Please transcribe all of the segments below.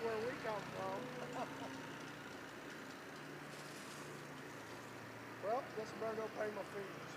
where we come from. Well, guess I better go pay my fees.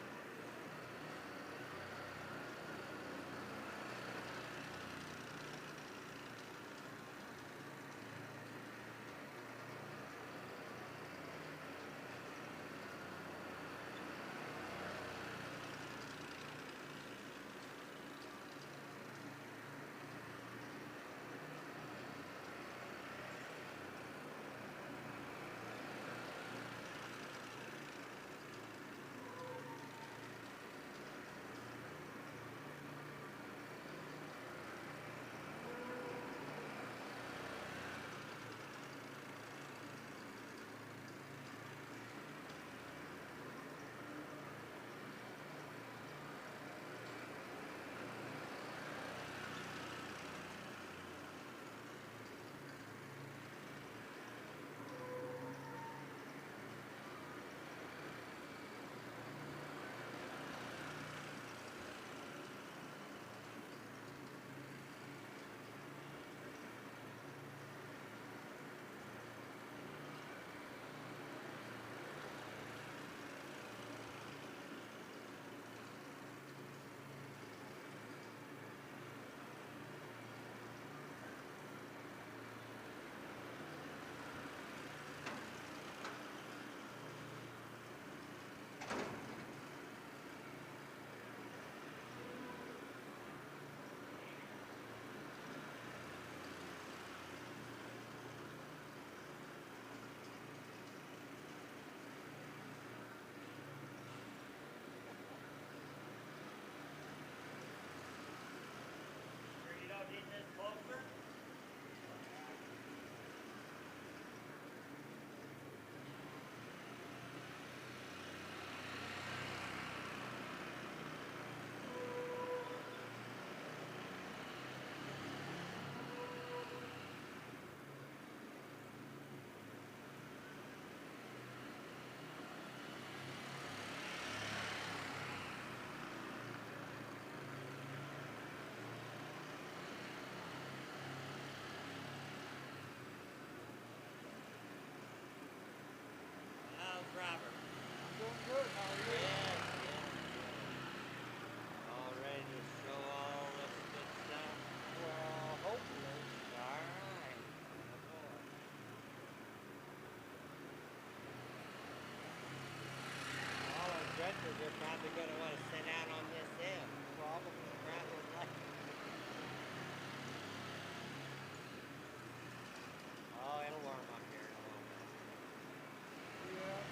Sure you don't need this closer? How's Robert? I'm doing good. How are you? Yes, yes, yes. All ready to show all this good stuff? Well, hopefully. All right. Oh boy. All our judges are probably going to want to sit down on this hill. Probably. Probably. Oh, it'll warm up here in a little bit. Yeah.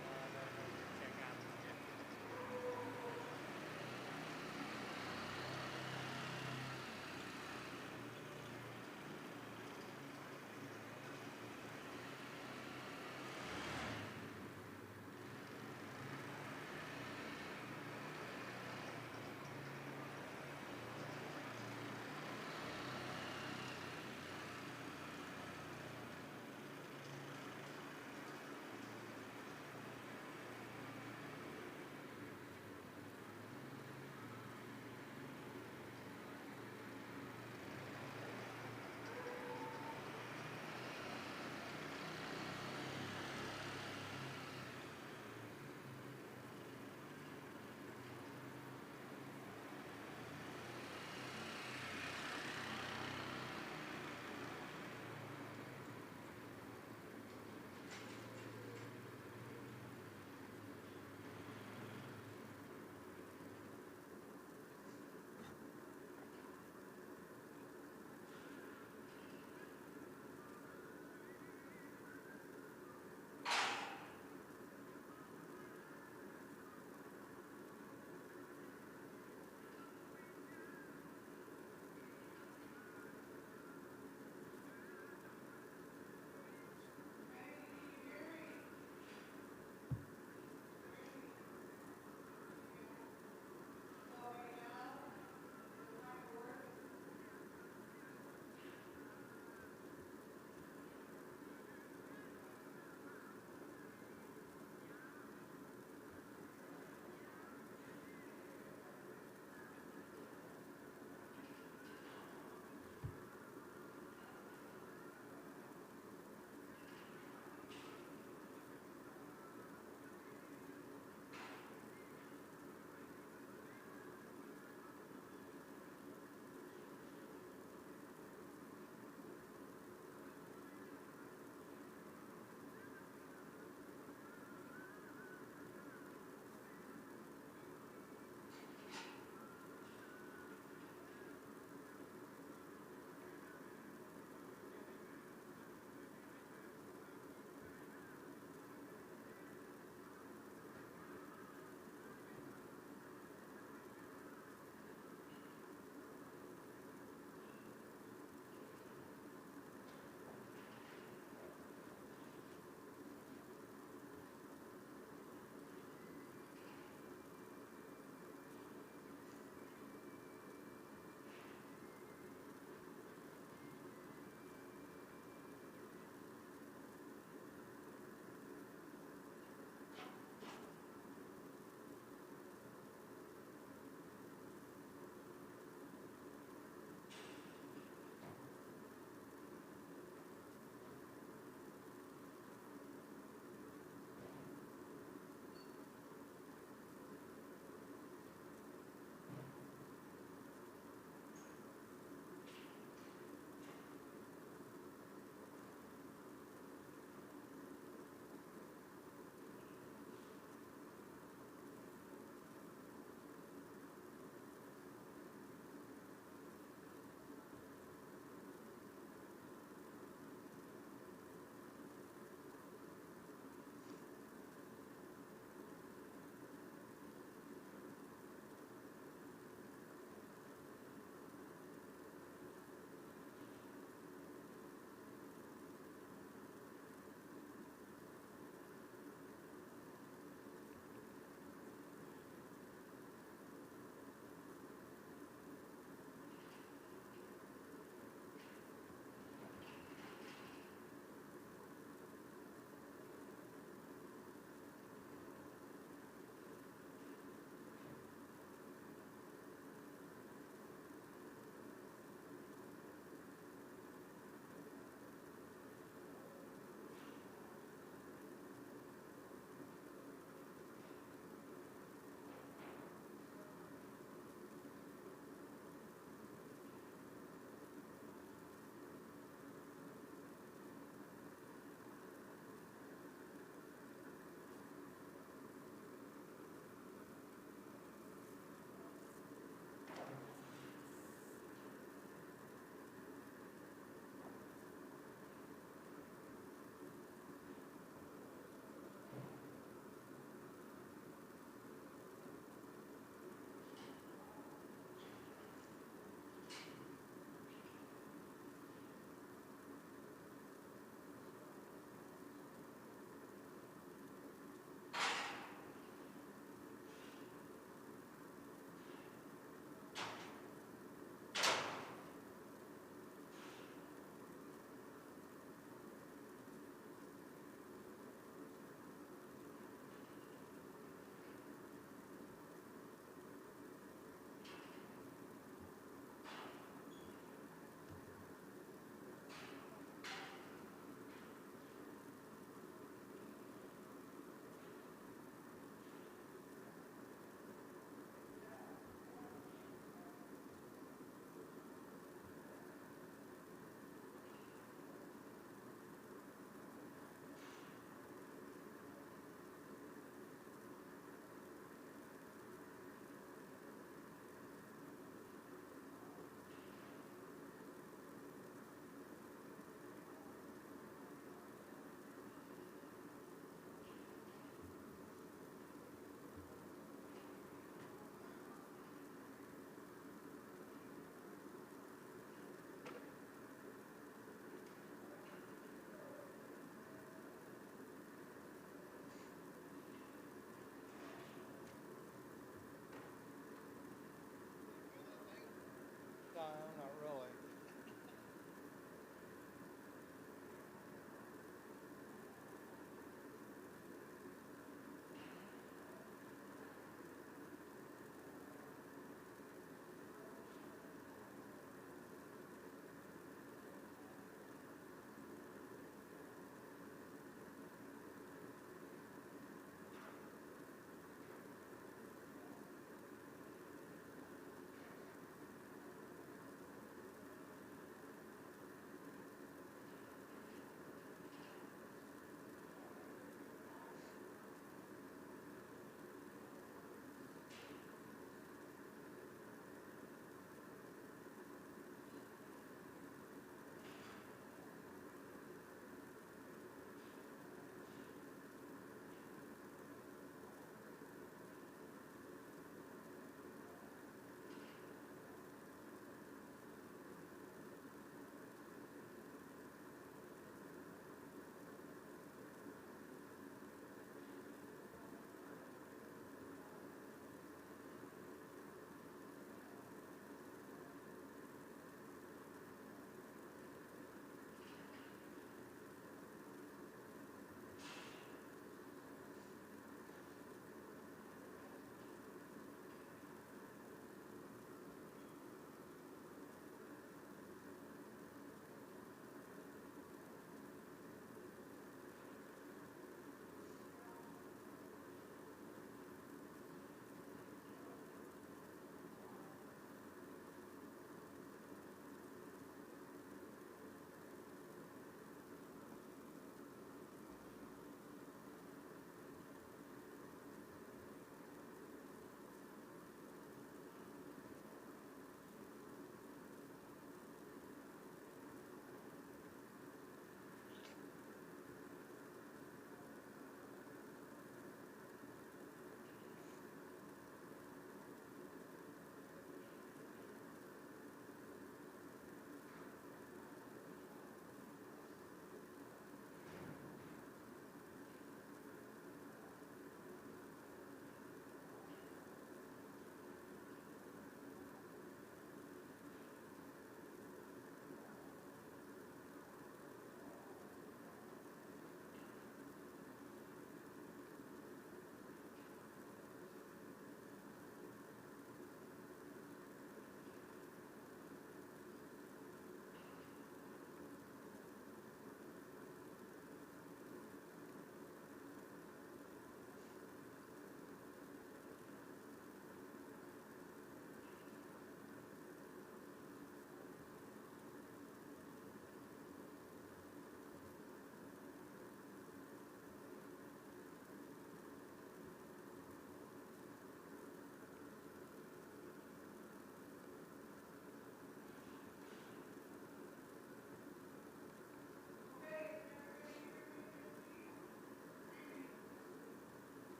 I better go check out the difference.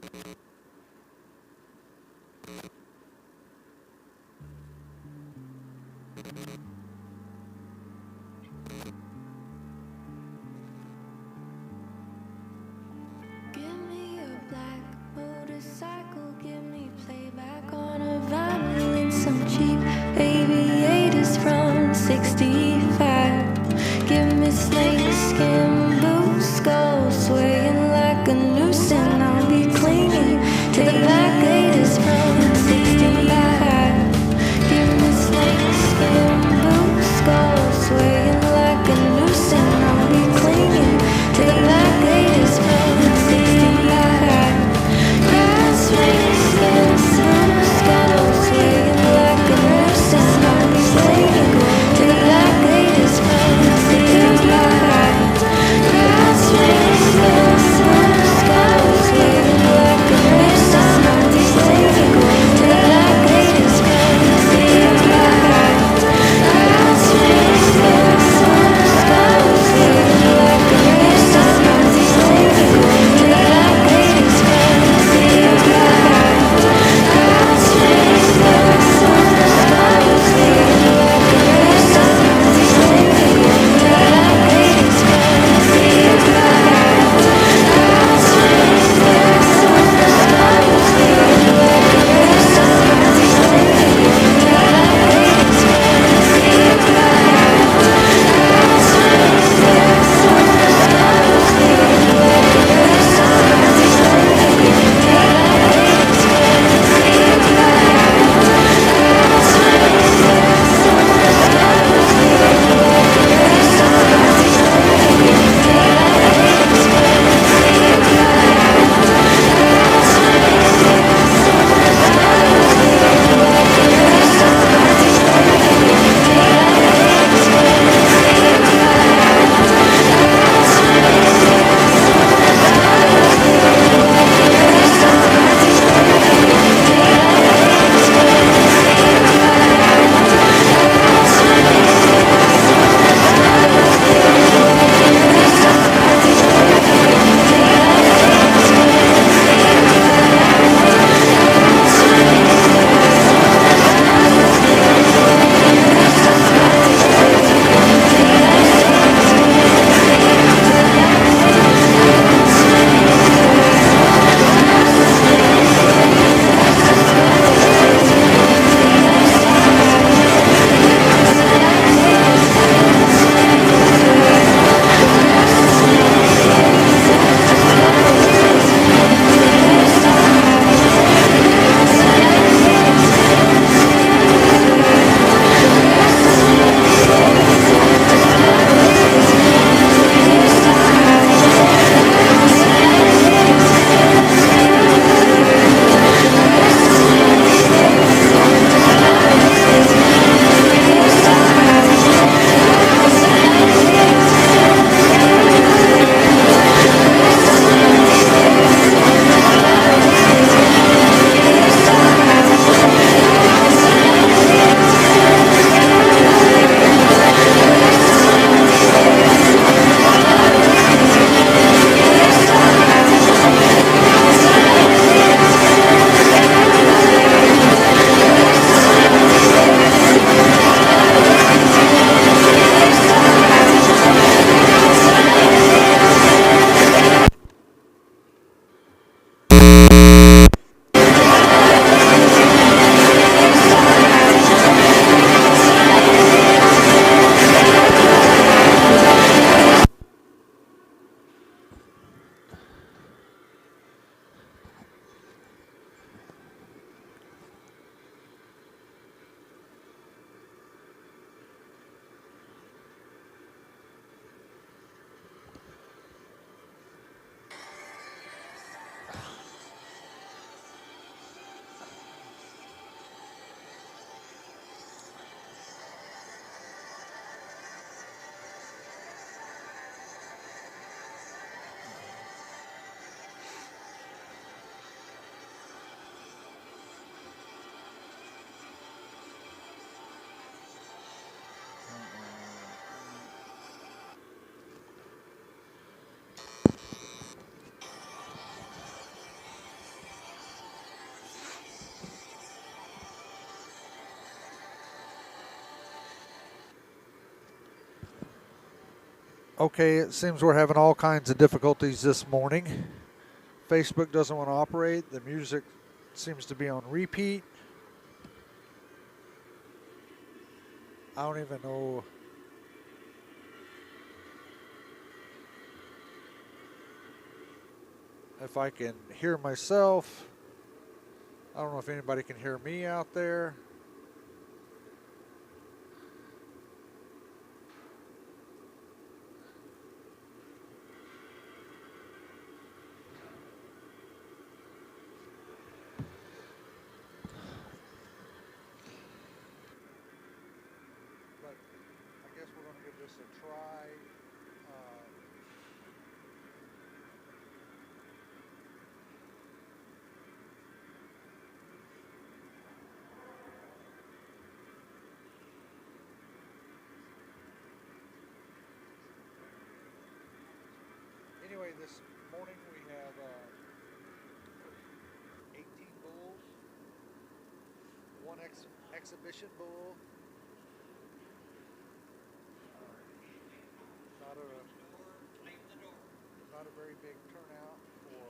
Give me a black motorcycle, give me playback on a vinyl and some cheap aviators from 65. Give me snakeskin boots, skull swaying like a noose, and I'll be clinging to the back gators from 65. Okay, it seems we're having all kinds of difficulties this morning. Facebook doesn't want to operate. The music seems to be on repeat. I don't even know if I can hear myself. I don't know if anybody can hear me out there. But I guess we're going to give this a try. Anyway, this morning we have 18 bulls, one exhibition bull. Not a not a very big turnout for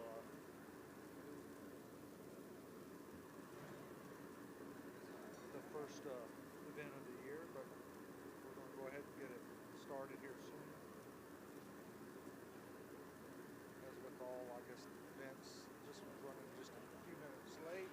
the first event of the year, but we're going to go ahead and get it started here soon. As with all, I guess, events, this one's running just a few minutes late.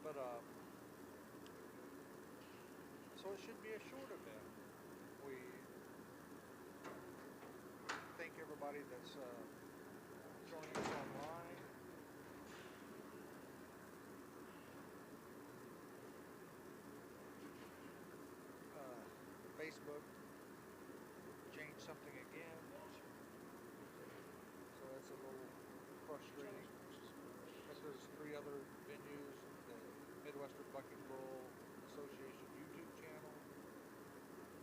But so it should be a short event. We thank everybody that's joining us online. Facebook changed something again, so that's a little frustrating. But there's 3 other venues: the Midwestern Bucking Bull Association YouTube channel.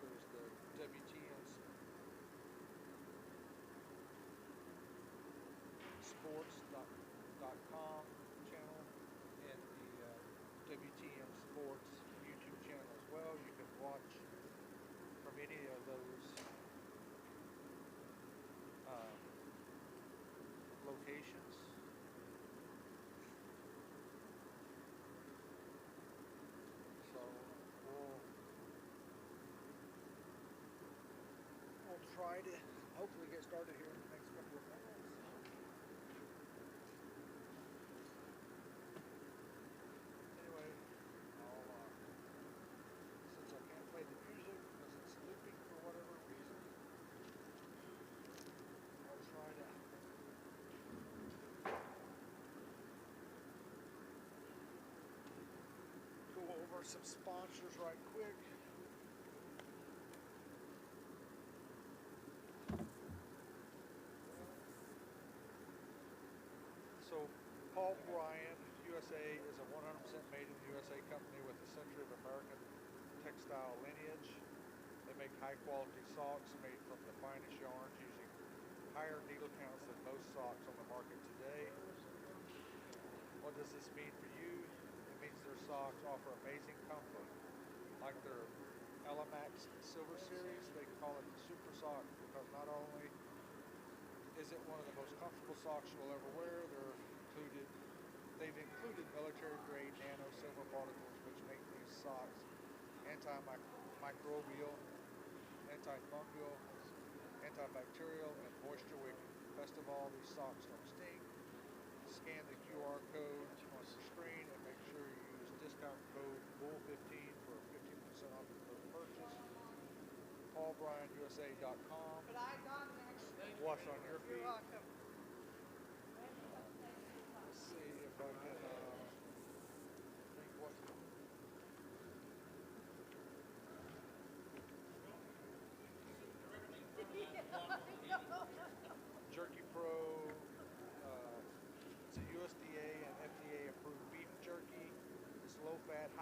There's the WTN Sports.com channel and the WTM Sports YouTube channel as well. You can watch from any of those locations. So we'll try to hopefully get started here in the next couple of minutes. Anyway, since I can't play the music because it's looping for whatever reason, I'll try to go over some sponsors right quick. So Paul Bryan USA is a 100% made in the USA company with a century of American textile lineage. They make high quality socks made from the finest yarns using higher needle counts than most socks on the market today. What does this mean for you? It means their socks offer amazing comfort. Like their Elamax Silver Series, they call it the Super Sock because not only is it one of the most comfortable socks you'll ever wear, they've included military grade nano silver particles which make these socks antimicrobial, antifungal, antibacterial, and moisture wicking. Best of all, these socks don't stink. Scan the QR code on your screen and make sure you use discount code BULL15 for 15% off your first purchase. PaulBryanUSA.com. Wash on your feet. Let's see if I can think what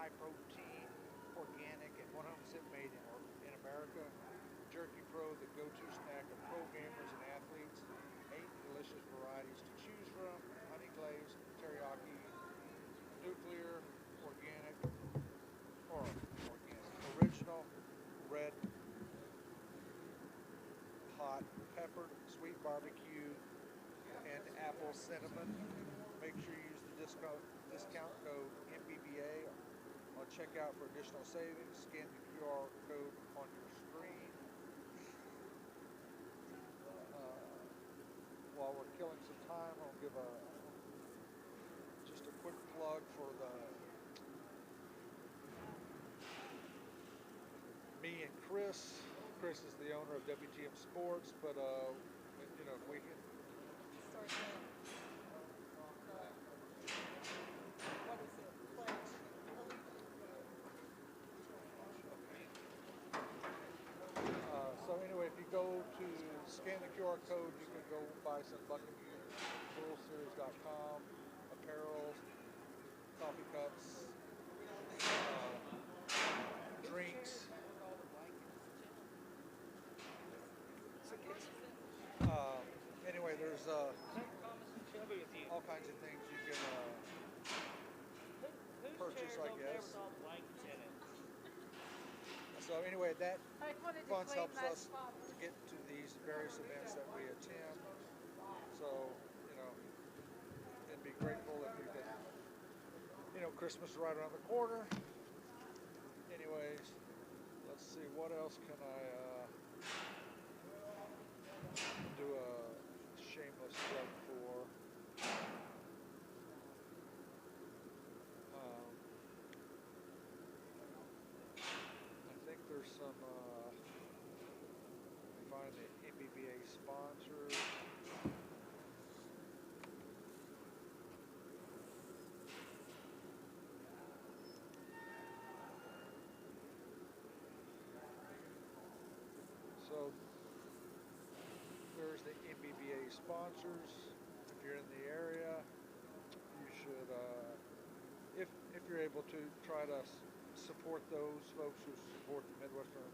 high protein, organic, and 100% made in America. Jerky Pro, the go-to snack of pro gamers and athletes. 8 delicious varieties to choose from: honey glazed, teriyaki, nuclear, organic, or organic, original, red, hot, peppered, sweet barbecue, and apple cinnamon. Make sure you use the discount code MBBA on checkout for additional savings. Scan the QR code on your screen. While we're killing some time, I'll give just a quick plug for me and Chris. Chris is the owner of WTM Sports, but if we can. Start what is it? Pledge. So anyway, if you go to scan the QR code, you can go buy some Buccaneers, WorldSeries.com, apparel, coffee cups, drinks. Anyway, there's all kinds of things you can purchase, I guess. So anyway, that funds helps us to get to these various events that we attend. So, it'd be grateful if you could, Christmas is right around the corner. Anyways, let's see, what else can I do a shameless plug for? I think there's some, find the MBBA sponsors. So there's the MBBA sponsors. If you're in the area, you should, if you're able to, try to support those folks who support the Midwestern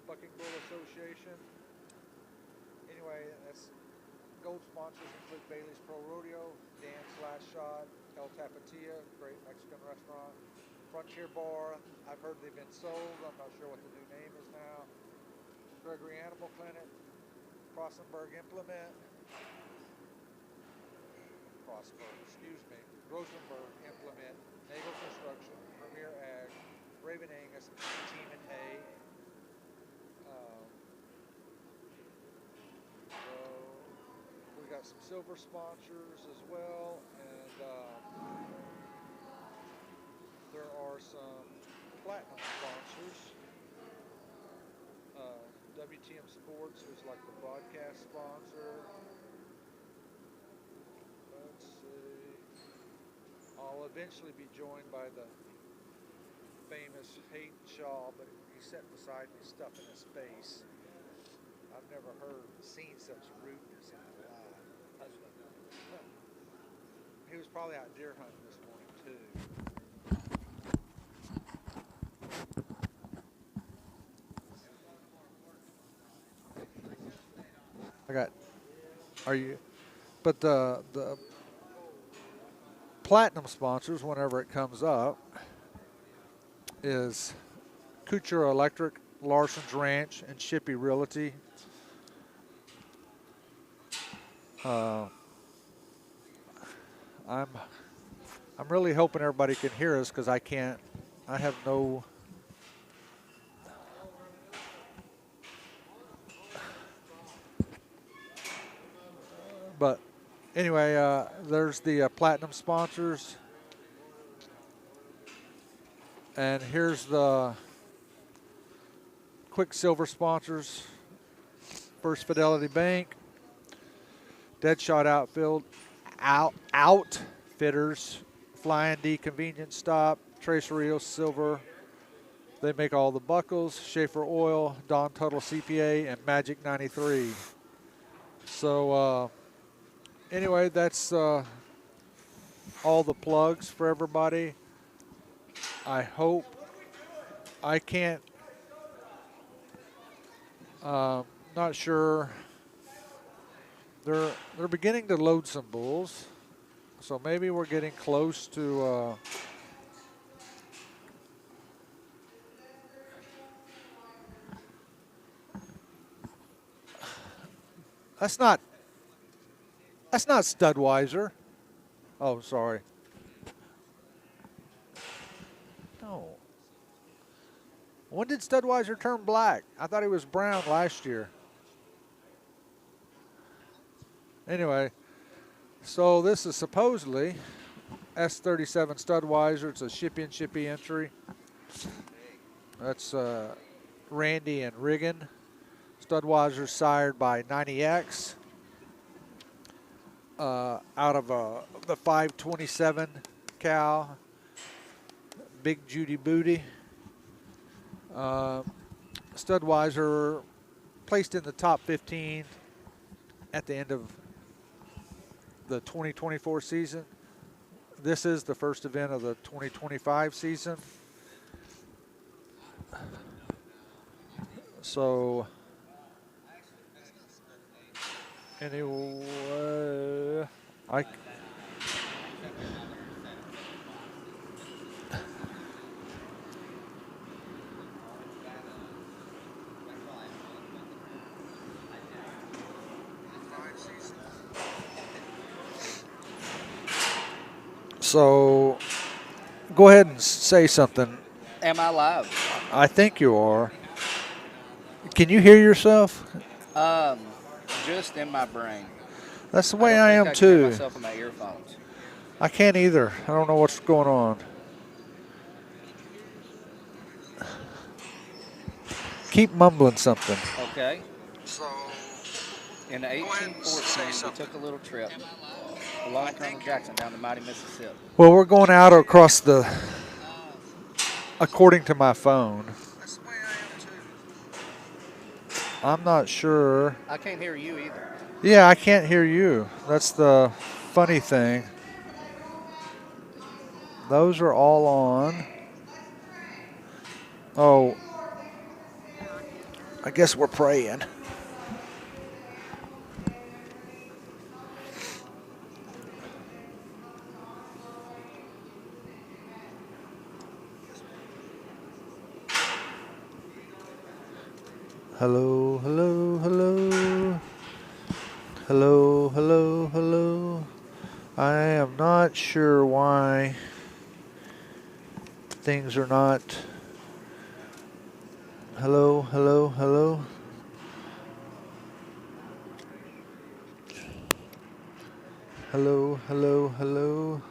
Bucking Bull Association. Anyway, that's gold sponsors include Bailey's Pro Rodeo, Dan's Last Shot, El Tapatia, great Mexican restaurant, Frontier Bar. I've heard they've been sold. I'm not sure what the new name is now. Gregory Animal Clinic, Crossenberg Implement, Rosenberg Implement, Nagel Construction, Premier Ag, Raven Angus, Team and Hay. So we got some silver sponsors as well, and there are some platinum sponsors. WTM Sports is like the broadcast sponsor. Let's see. I'll eventually be joined by the famous Hayden Shaw, but he's sitting beside me stuffing his face. I've never seen such rudeness in my life. He was probably out deer hunting this morning too. But the platinum sponsors, whenever it comes up, is Kuchar Electric, Larson's Ranch, and Shippey Realty. I'm really hoping everybody can hear us, because I have no. But anyway, there's the platinum sponsors. And here's the quick silver sponsors. First Fidelity Bank, Deadshot Outfitters, Flying D Convenience Stop, Tracerio Silver. They make all the buckles, Schaefer Oil, Dawn Total CPA, and Magic 93. So anyway, that's all the plugs for everybody. I hope. I can't. Not sure. They're beginning to load some bulls, so maybe we're getting close to. That's not. That's not Studweiser. Oh, sorry. No. When did Studweiser turn black? I thought he was brown last year. Anyway, so this is supposedly S37 Studweiser. It's a shippy entry. That's Randy and Riggin. Studweiser sired by 90X out of the 527 cow. Big Judy Booty. Studweiser placed in the top 15 at the end of the 2024 season. This is the first event of the 2025 season. So, anyway, so go ahead and say something. Am I live? I think you are. Can you hear yourself? Just in my brain. That's the way I I don't am think I can hear too. myself in my earphones. I can't either. I don't know what's going on. Keep mumbling something. Okay. So, In 1814, we took a little trip along Colonel Jackson down the mighty Mississippi. well, we're going out across the, according to my phone. That's the way I am too. I'm not sure. I can't hear you either. Yeah, I can't hear you. That's the funny thing. Those are all on. Oh, I guess we're praying. Hello, hello, hello. Hello, hello, hello. I am not sure why things are not. Hello, hello, hello. Hello, hello, hello.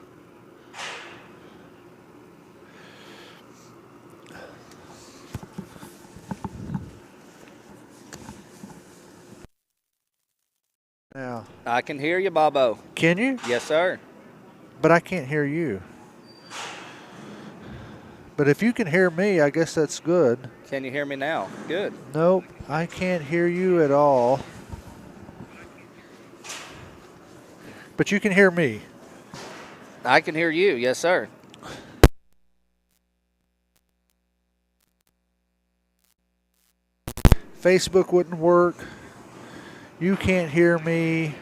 Now, I can hear you, Bobo. can you? Yes, sir. But I can't hear you. But if you can hear me, I guess that's good. Can you hear me now? Good. Nope, I can't hear you at all. But you can hear me. I can hear you. Yes, sir. Facebook wouldn't work. You can't hear me.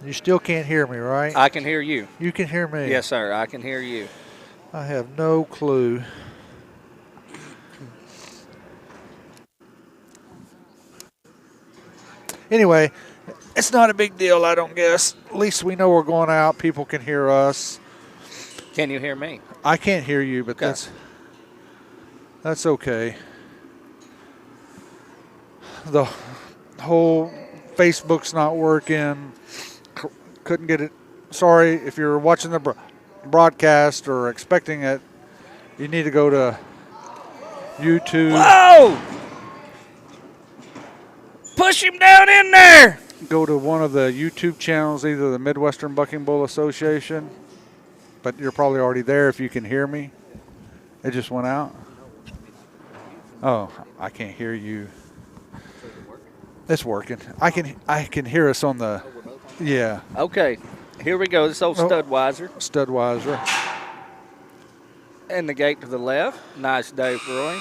You still can't hear me, right? I can hear you. You can hear me. Yes, sir. I can hear you. I have no clue. Anyway, it's not a big deal, I don't guess. At least we know we're going out. People can hear us. Can you hear me? I can't hear you, but Okay. that's okay. The whole Facebook's not working. Couldn't get it. Sorry if you're watching the broadcast or expecting it. You need to go to YouTube. Whoa! Push him down in there! Go to one of the YouTube channels, either the Midwestern Bucking Bull Association, but you're probably already there if you can hear me. It just went out. Oh, I can't hear you. It's working. I can hear us on the Yeah, Okay, here we go. This old Oh. Studweiser. Studweiser. And the gate to the left. Nice day for Roy.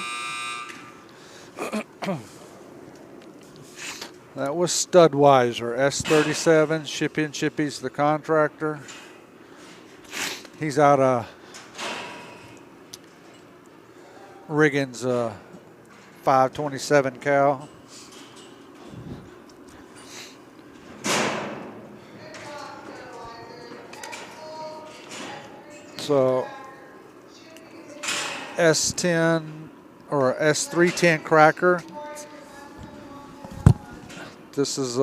That was Studweiser, S37. Shippy's the contractor. He's out of Riggins 527 cal. So S10 or S310 cracker. This is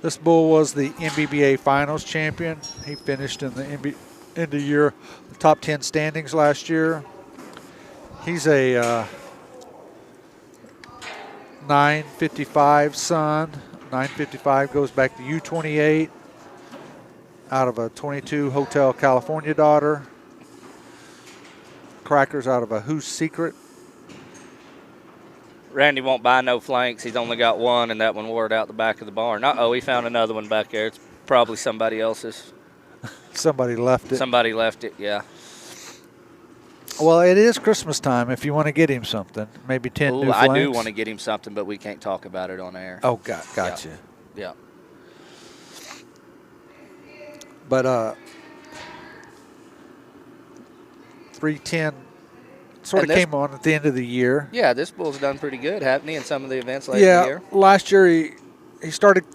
this bull was the MBBA finals champion. He finished in the end of year top 10 standings last year. He's a 955 son. 955 goes back to U28 out of a 22 Hotel California daughter. Crackers out of a Who's Secret. Randy won't buy no flanks. He's only got one, and that one wore it out the back of the barn. Uh-oh, he found another one back there. It's probably somebody else's. Somebody left it. Somebody left it, yeah. Well, it is Christmas time if you want to get him something. Maybe 10 Ooh, new I flanks. do want to get him something, but we can't talk about it on air. Oh, gotcha. Yeah. But 310 sort And of this- came on at the end of the year. Yeah, this bull's done pretty good, hasn't he, in some of the events late in the Yeah, year? last year he started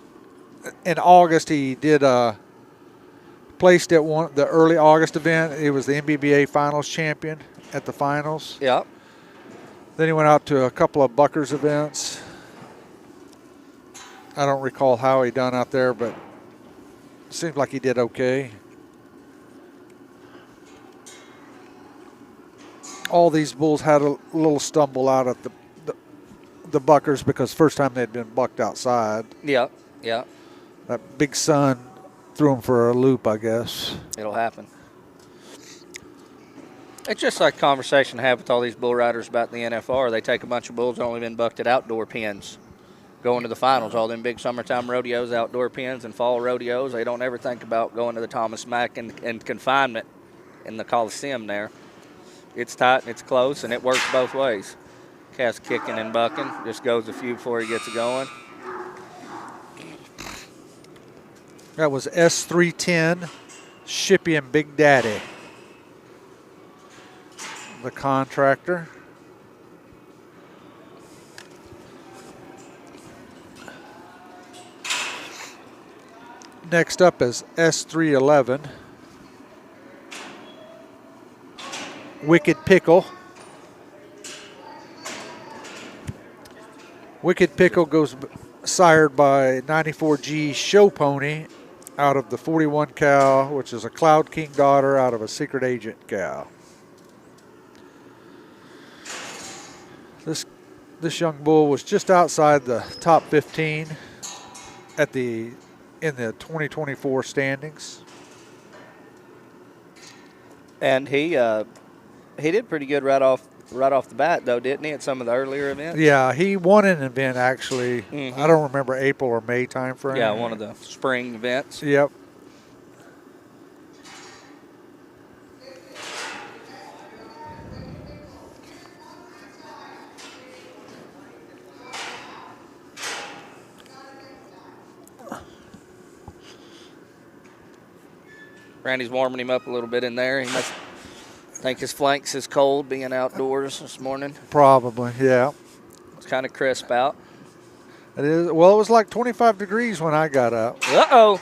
in August. He did placed at the early August event. He was the MBBA finals champion at the finals. Yeah. Then he went out to a couple of Buckers events. I don't recall how he done out there, but it seems like he did okay. All these bulls had a little stumble out at the Buckers because first time they'd been bucked outside. Yeah, yeah. That big sun threw him for a loop, I guess. It'll happen. It's just like conversation I have with all these bull riders about the NFR. They take a bunch of bulls that only been bucked at outdoor pens, going to the finals, all them big summertime rodeos, outdoor pens, and fall rodeos. They don't ever think about going to the Thomas Mack and confinement in the Coliseum there. It's tight and it's close, and it works both ways. Cat's kicking and bucking. Just goes a few before he gets going. That was S310, Shippy and Big Daddy, the contractor. Next up is S311, Wicked Pickle. Wicked Pickle goes sired by 94G Show Pony out of the 41 cow, which is a Cloud King daughter out of a Secret Agent cow. This young bull was just outside the top 15 in the 2024 standings. And he did pretty good right off the bat, though, didn't he, at some of the earlier events? Yeah, he won an event, actually. Mm-hmm. I don't remember April or May time frame. Yeah, one of the spring events. Yep. Randy's warming him up a little bit in there. He must think his flanks is cold being outdoors this morning. Probably, yeah. It's kind of crisp out. It is. Well, it was like 25 degrees when I got up. Uh-oh.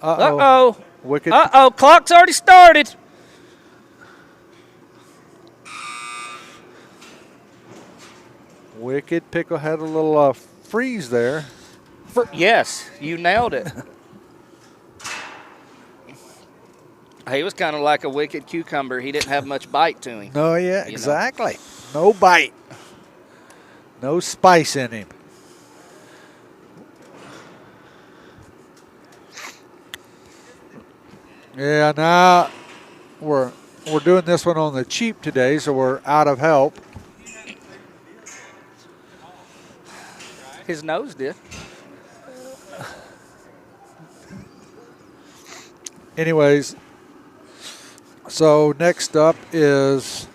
Uh-oh. Uh-oh. Wicked. Uh-oh. Clock's already started. Wicked Pickle had a little freeze there. Yes, you nailed it. He was kind of like a wicked cucumber. He didn't have much bite to him. No, yeah, You exactly. No bite. No spice in him. Yeah, now we're doing this one on the cheap today, so we're out of help. His nose did. anyways, so next up is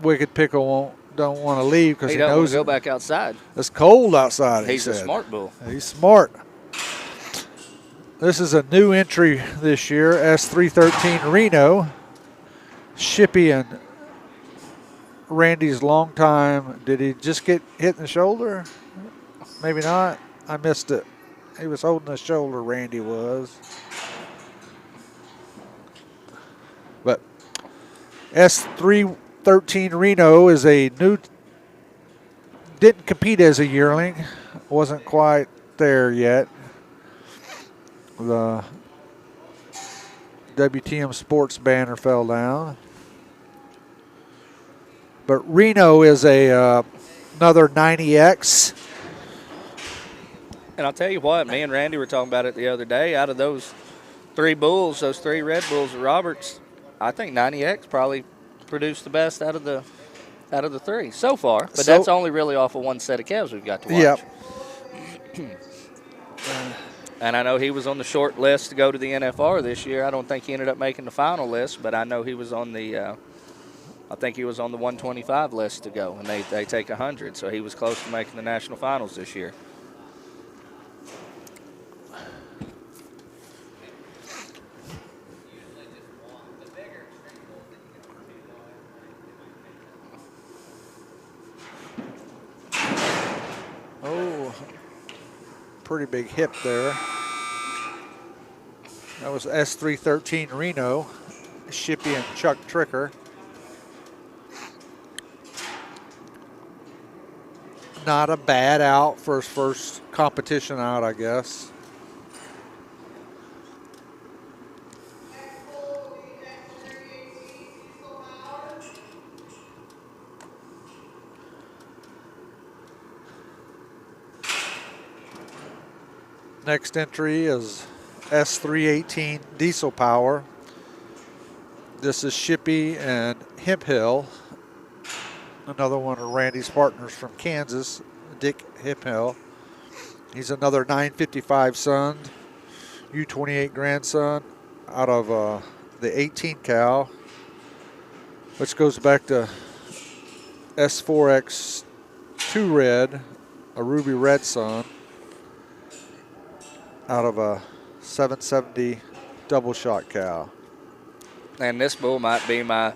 Wicked Pickle don't want to leave because He he don't want knows to go back outside. it's cold outside. He's he a said. smart bull. He's smart. This is a new entry this year, S313 Reno. Shippy and Randy's long time. Did he just get hit in the shoulder? Maybe not. I missed it. He was holding the shoulder, Randy was. But S313 Reno is a new, didn't compete as a yearling. Wasn't quite there yet. The WTM Sports banner fell down. But Reno is a another 90X. And I'll tell you what, me and Randy were talking about it the other day. Out of those 3 bulls, those 3 Red Bulls of Roberts, I think 90X probably produced the best out of the 3 so far. But that's only really off of one set of calves we've got to watch. Yep. And I know he was on the short list to go to the NFR this year. I don't think he ended up making the final list, but I know he was on the I think he was on the 125 list to go, and they take 100, so he was close to making the national finals this year. Oh, pretty big hip there. That was S313 Reno, Shippy and Chuck Tricker. Not a bad out for his first competition out, I guess. Next entry is S318 Diesel Power. This is Shippy and Hemp Hill. Another one of Randy's partners from Kansas, Dick Hemp Hill. He's another 955 son, U28 grandson out of the 18 cow, which goes back to S4X2 Red, a ruby red son, out of a 770 double shot cow. And this bull might be my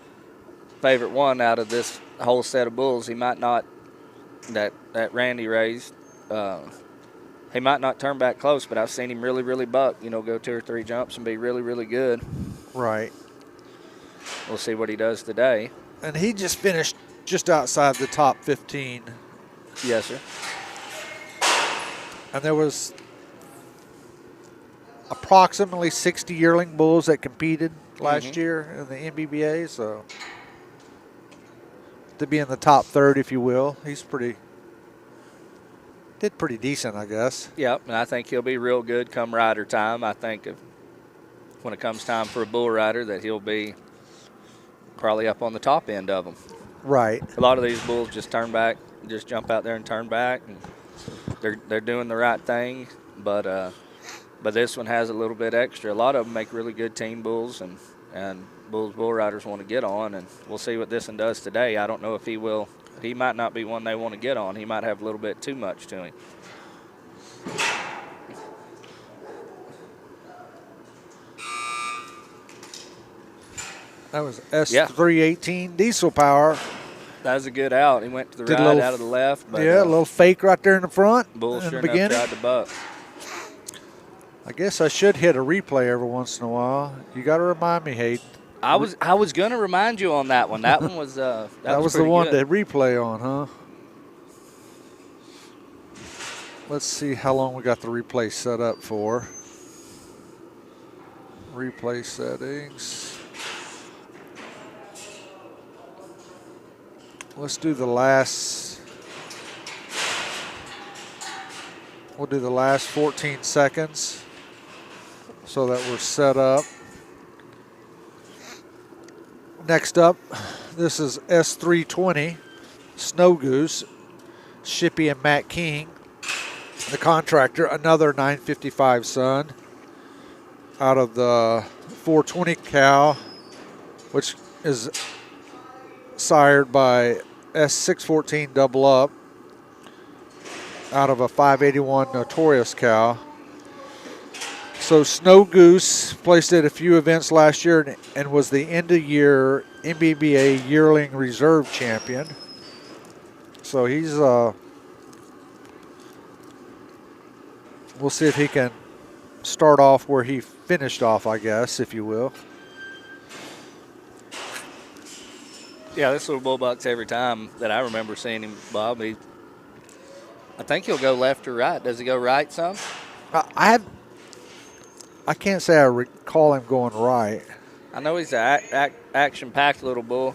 favorite one out of this whole set of bulls. He might not, that Randy raised, he might not turn back close, but I've seen him really, really buck, go 2 or 3 jumps and be really, really good. Right. We'll see what he does today. And he just finished just outside the top 15. Yes, sir. And there was approximately 60 yearling bulls that competed last year in the MBBA, so to be in the top third, if you will, did pretty decent, I guess. Yep, and I think he'll be real good come rider time. I think when it comes time for a bull rider that he'll be probably up on the top end of them. Right. A lot of these bulls just turn back, just jump out there and turn back, and they're doing the right thing, but this one has a little bit extra. A lot of them make really good team bulls, and bull riders want to get on, and we'll see what this one does today. I don't know if he will. He might not be one they want to get on. He might have a little bit too much to him. That was S318 Diesel Power. That was a good out. He went to the right, out of the left. But, a little fake right there in the front. Bull in sure the enough beginning. tried to buck. I guess I should hit a replay every once in a while. You got to remind me, Hayden. I was going to remind you on that one. That one was that was the one good. to replay on, huh? Let's see how long we got the replay set up for. Replay settings. Let's do the last. We'll do the last 14 seconds so that we're set up. Next up, this is S320 Snow Goose, Shippy and Matt King. the contractor, another 955 son out of the 420 cow, which is sired by S614 double up out of a 581 notorious cow. So Snow Goose placed at a few events last year and was the end of year MBBA yearling reserve champion. So he's we'll see if he can start off where he finished off, I guess, if you will. Yeah, this little bull bucks every time that I remember seeing him, Bob. I think he'll go left or right. Does he go right some? I can't say I recall him going right. I know he's an action-packed little bull.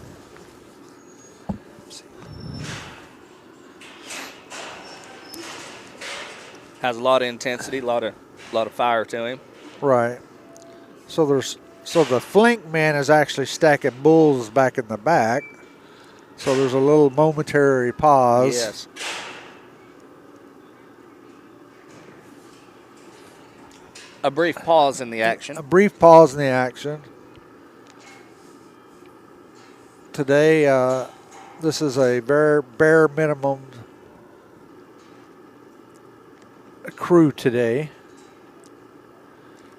Has a lot of intensity, a lot of fire to him. Right. So the flank man is actually stacking bulls back in the back. So there's a little momentary pause. Yes. A brief pause in the action. A brief pause in the action. Today, this is a bare minimum crew today.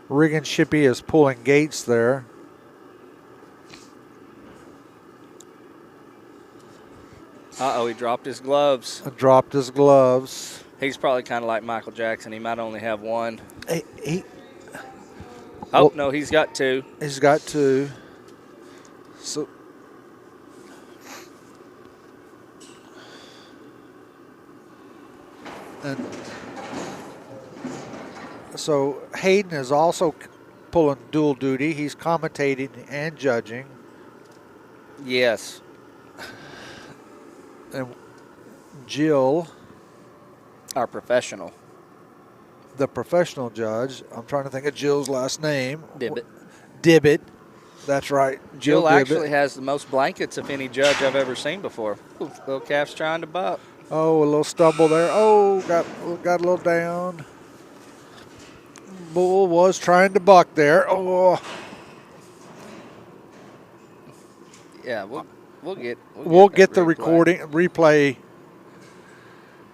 Rig and Shippy is pulling gates there. Uh-oh, he dropped his gloves. Dropped his gloves. He's probably kind of like Michael Jackson. He might only have one. No, he's got two. He's got two. So and so Hayden is also pulling dual duty. He's commentating and judging. Yes. And Jill, our professional. The professional judge. I'm trying to think of Jill's last name. Dibbit. That's right. Jill actually has the most blankets of any judge I've ever seen before. Ooh, little calf's trying to buck. Oh, a little stumble there. Oh, got a little down. Bull was trying to buck there. Oh. Yeah, we'll get the replay.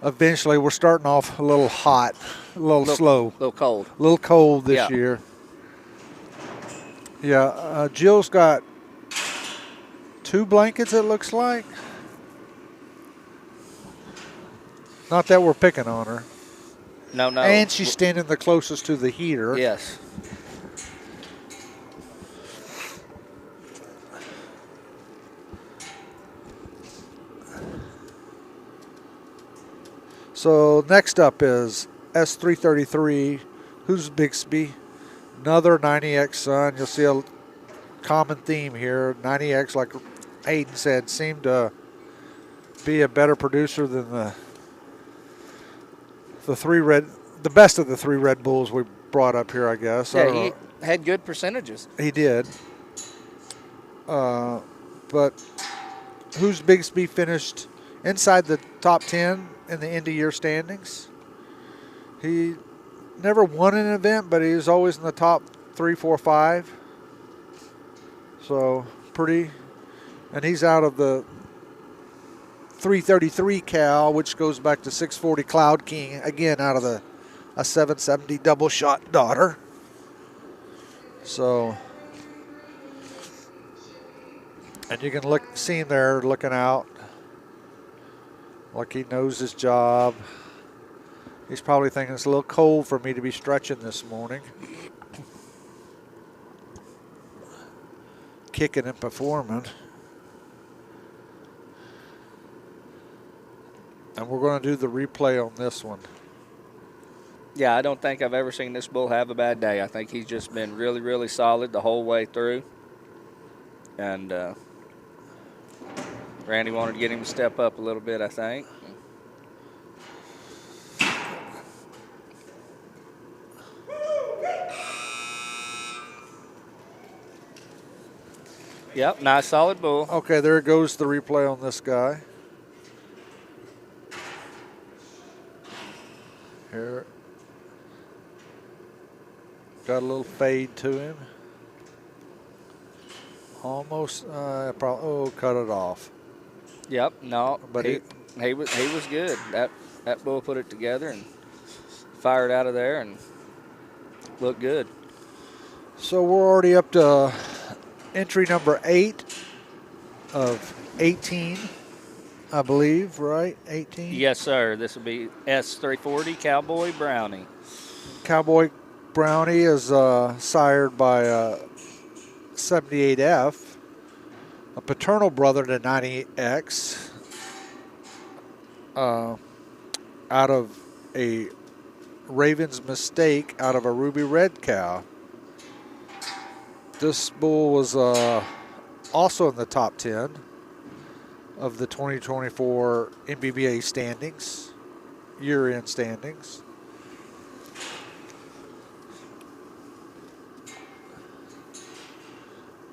Eventually, we're starting off a little hot, a little slow, a little cold this year. Yeah, Jill's got two blankets. It looks like. Not that we're picking on her. No. And she's standing the closest to the heater. Yes. So next up is S333, who's Bixby, another 90X son. You'll see a common theme here. 90X, like Hayden said, seemed to be a better producer than the best of the three Red Bulls we brought up here, I guess. Yeah, he had good percentages. He did. But who's Bixby finished inside the top 10 in the end of year standings. He never won an event, but he was always in the top 3, 4, 5. So pretty, and he's out of the 333 Cal, which goes back to 640 Cloud King, again out of a 770 double shot daughter. So, and you can see him there looking out like he knows his job. He's probably thinking it's a little cold for me to be stretching this morning. Kicking and performing. And we're going to do the replay on this one. Yeah, I don't think I've ever seen this bull have a bad day. I think he's just been really, really solid the whole way through. And Randy wanted to get him to step up a little bit, I think. Yep, nice solid bull. Okay, there goes the replay on this guy. here. Got a little fade to him. Almost, probably, cut it off. Yep, no, But he was good. That bull put it together and fired out of there and looked good. So we're already up to entry number 8 of 18, I believe, right? 18? Yes, sir. This will be S340 Cowboy Brownie. Cowboy Brownie is sired by 78F, a paternal brother to 90X, out of a Raven's Mistake out of a Ruby Red cow. This bull was also in the top 10 of the 2024 MBBA standings, year-end standings.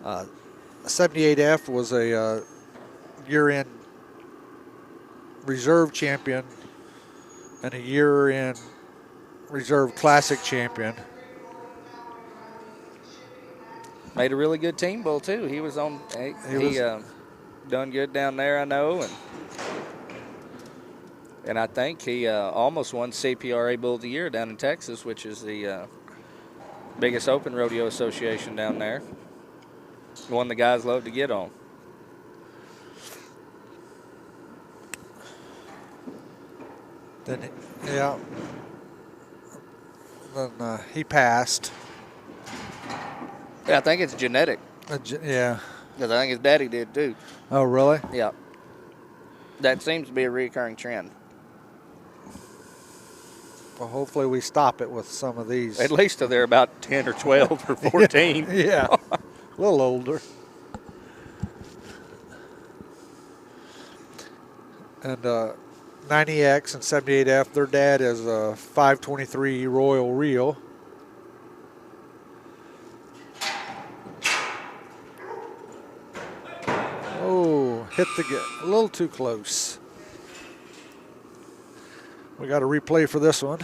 Uh, 78F was a year-end reserve champion and a year-end reserve classic champion. Made a really good team bull too. He was on. He done good down there, I know, and I think he almost won CPRA Bull of the Year down in Texas, which is the biggest open rodeo association down there. One the guys love to get on. Then, yeah. Then he passed. Yeah, I think it's genetic. Yeah. Because I think his daddy did too. Oh, really? Yeah. That seems to be a recurring trend. Well, hopefully we stop it with some of these. At least till they're about 10 or 12 or 14. Yeah. A little older. And 90X and 78F, their dad is a 523 Royal Reel. Oh, hit a little too close. We got a replay for this one.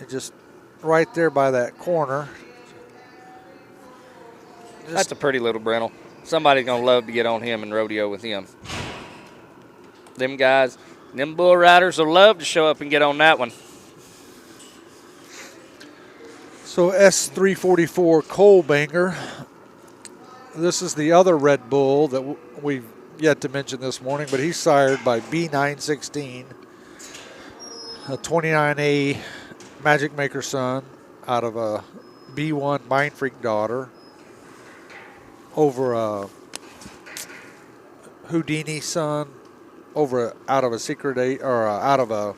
It just right there by that corner. That's a pretty little Brennel. Somebody's going to love to get on him and rodeo with him. Them guys, them bull riders will love to show up and get on that one. So S344 Coal Banger. This is the other Red Bull that we've yet to mention this morning, but he's sired by B916, a 29A Magic Maker son out of a B1 Mind Freak daughter over a Houdini son out of a Secret 8 or out of a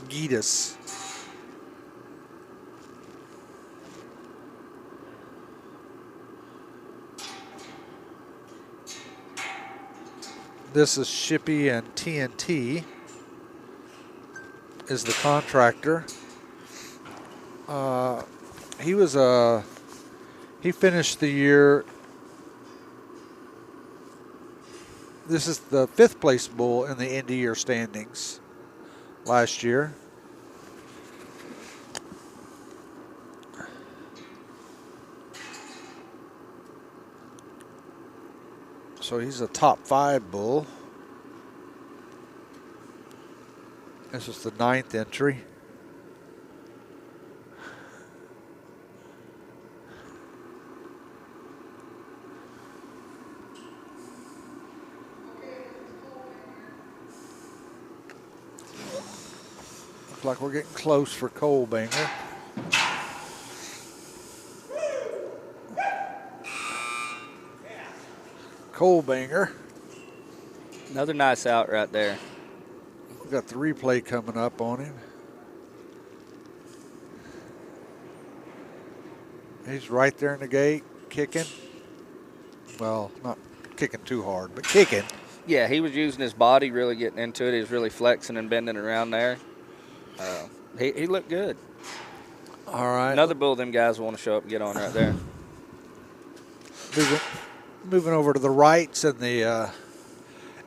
Gitas. This is Shippy and TNT is the contractor. He finished the year. This is the 5th place bull in the Indy year standings last year. So he's a top 5 bull. This is the 9th entry. Looks like we're getting close for Coal Banger. Coal Banger. Another nice out right there. We've got the replay coming up on him. He's right there in the gate, kicking. Well, not kicking too hard, but kicking. Yeah, he was using his body, really getting into it. He was really flexing and bending around there. He looked good. All right. Another bull them guys want to show up and get on right there. Moving over to the rights and the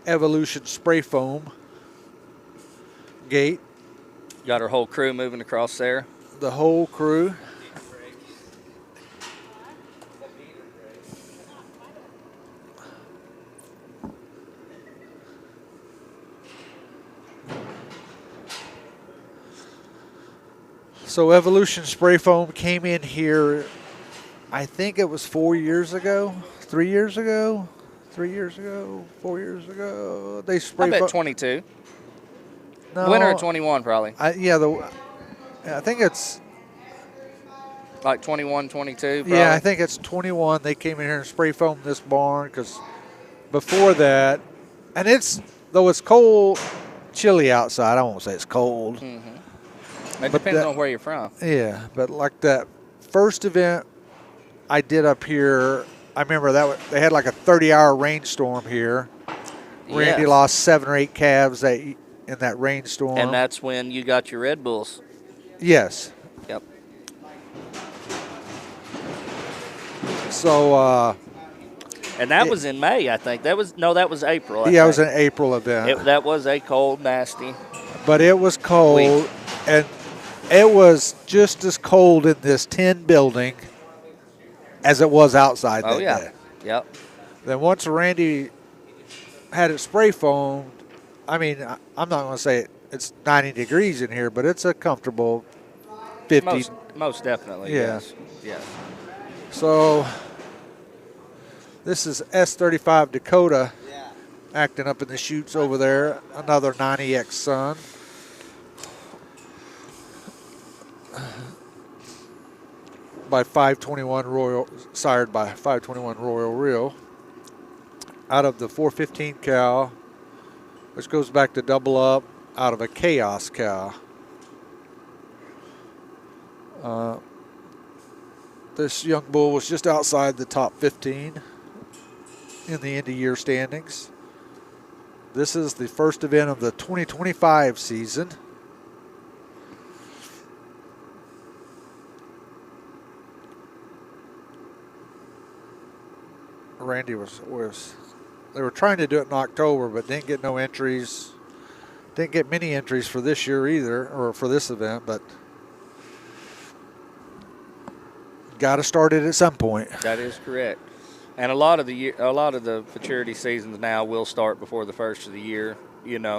Evolution spray foam gate. Got our whole crew moving across there. The whole crew. So Evolution spray foam came in here, I think it was 4 years ago, 3 years ago, 3 years ago, 4 years ago. They spray I bet foam. 22. No, Winter of 21 probably. I think it's. Like 21, 22 probably. Yeah, I think it's 21. They came in here and spray foamed this barn because before that, and though it's cold, chilly outside. I won't say it's cold. Mm-hmm. It depends on where you're from. Yeah, but like that first event I did up here, I remember they had like a 30-hour rainstorm here. Randy lost 7 or 8 calves in that rainstorm. And that's when you got your Red Bulls. Yes. Yep. So. And that was in May, I think. That was April. It was an April event. That was a cold, nasty. But it was cold, week. And it was just as cold in this tin building as it was outside that day. Yep. Then once Randy had it spray foamed, I mean, I'm not going to say it's 90 degrees in here, but it's a comfortable 50. Most definitely, yeah. Yes. So this is S35 Dakota acting up in the chutes over there. Another 90X Sun. By 521 Royal, sired by 521 Royal Real. Out of the 415 cow, which goes back to double up out of a Chaos cow. This young bull was just outside the top 15 in the end of year standings. This is the first event of the 2025 season. Randy was they were trying to do it in October, but didn't get no entries. Didn't get many entries for this year either, or for this event, but got to start it at some point. That is correct. And a lot of the Futurity seasons now will start before the first of the year,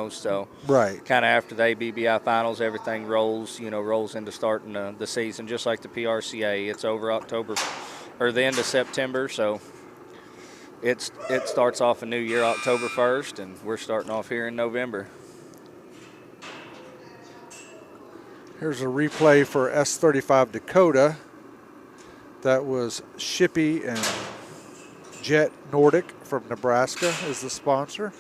so right. Kind of after the ABBI finals, everything rolls into starting the season, just like the PRCA. It's over October or the end of September, so it starts off a new year October 1st, and we're starting off here in November. Here's a replay for S35 Dakota. That was Shippy and Jet Nordic from Nebraska is the sponsor.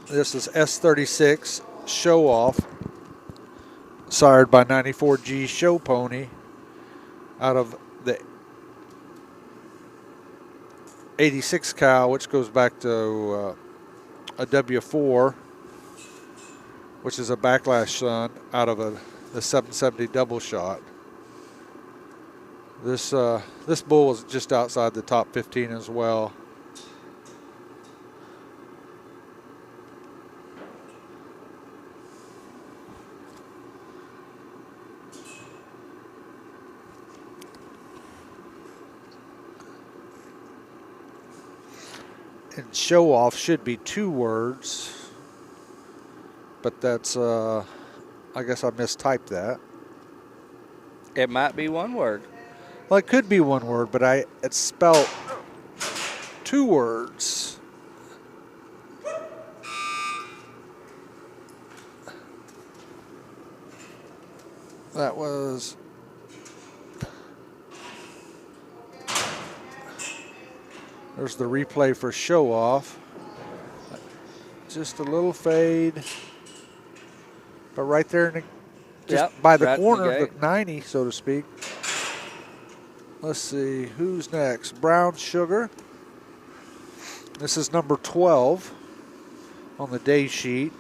This is S36 Show Off, sired by 94G Show Pony out of the 86 cow, which goes back to a W4, which is a Backlash Sun out of the 770 double shot. This bull was just outside the top 15 as well. And show off should be 2 words, but that's, I guess I mistyped that. It might be 1 word. Well, it could be 1 word, but it's spelled 2 words. That was... There's the replay for show off. Just a little fade. But right there, by the corner of the 90, so to speak. let's see, who's next? Brown Sugar. This is number 12 on the day sheet.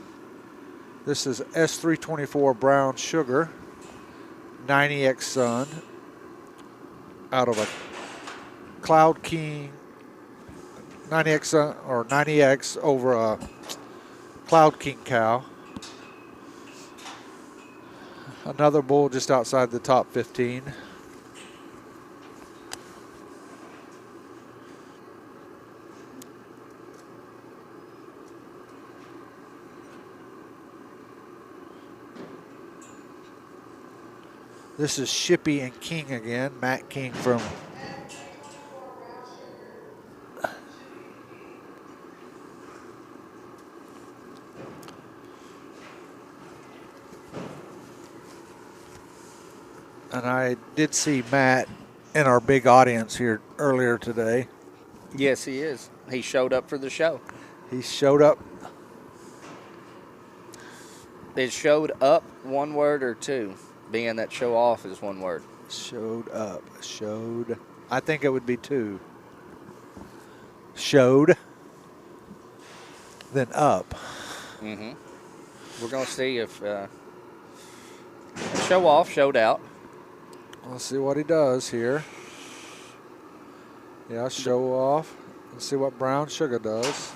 This is S324 Brown Sugar, 90X Sun, out of a Cloud King 90X Sun, or 90X over a Cloud King cow. Another bull just outside the top 15. This is Shippy and King again. Matt King from and I did see Matt in our big audience here earlier today. Yes, he is. He showed up for the show. He showed up. It showed up, one word or two, being that show off is one word. Showed up. Showed. I think it would be two. Showed. Then up. Mm-hmm. We're going to see if show off, showed out. Let's see what he does here. Yeah, show off. Let's see what Brown Sugar does.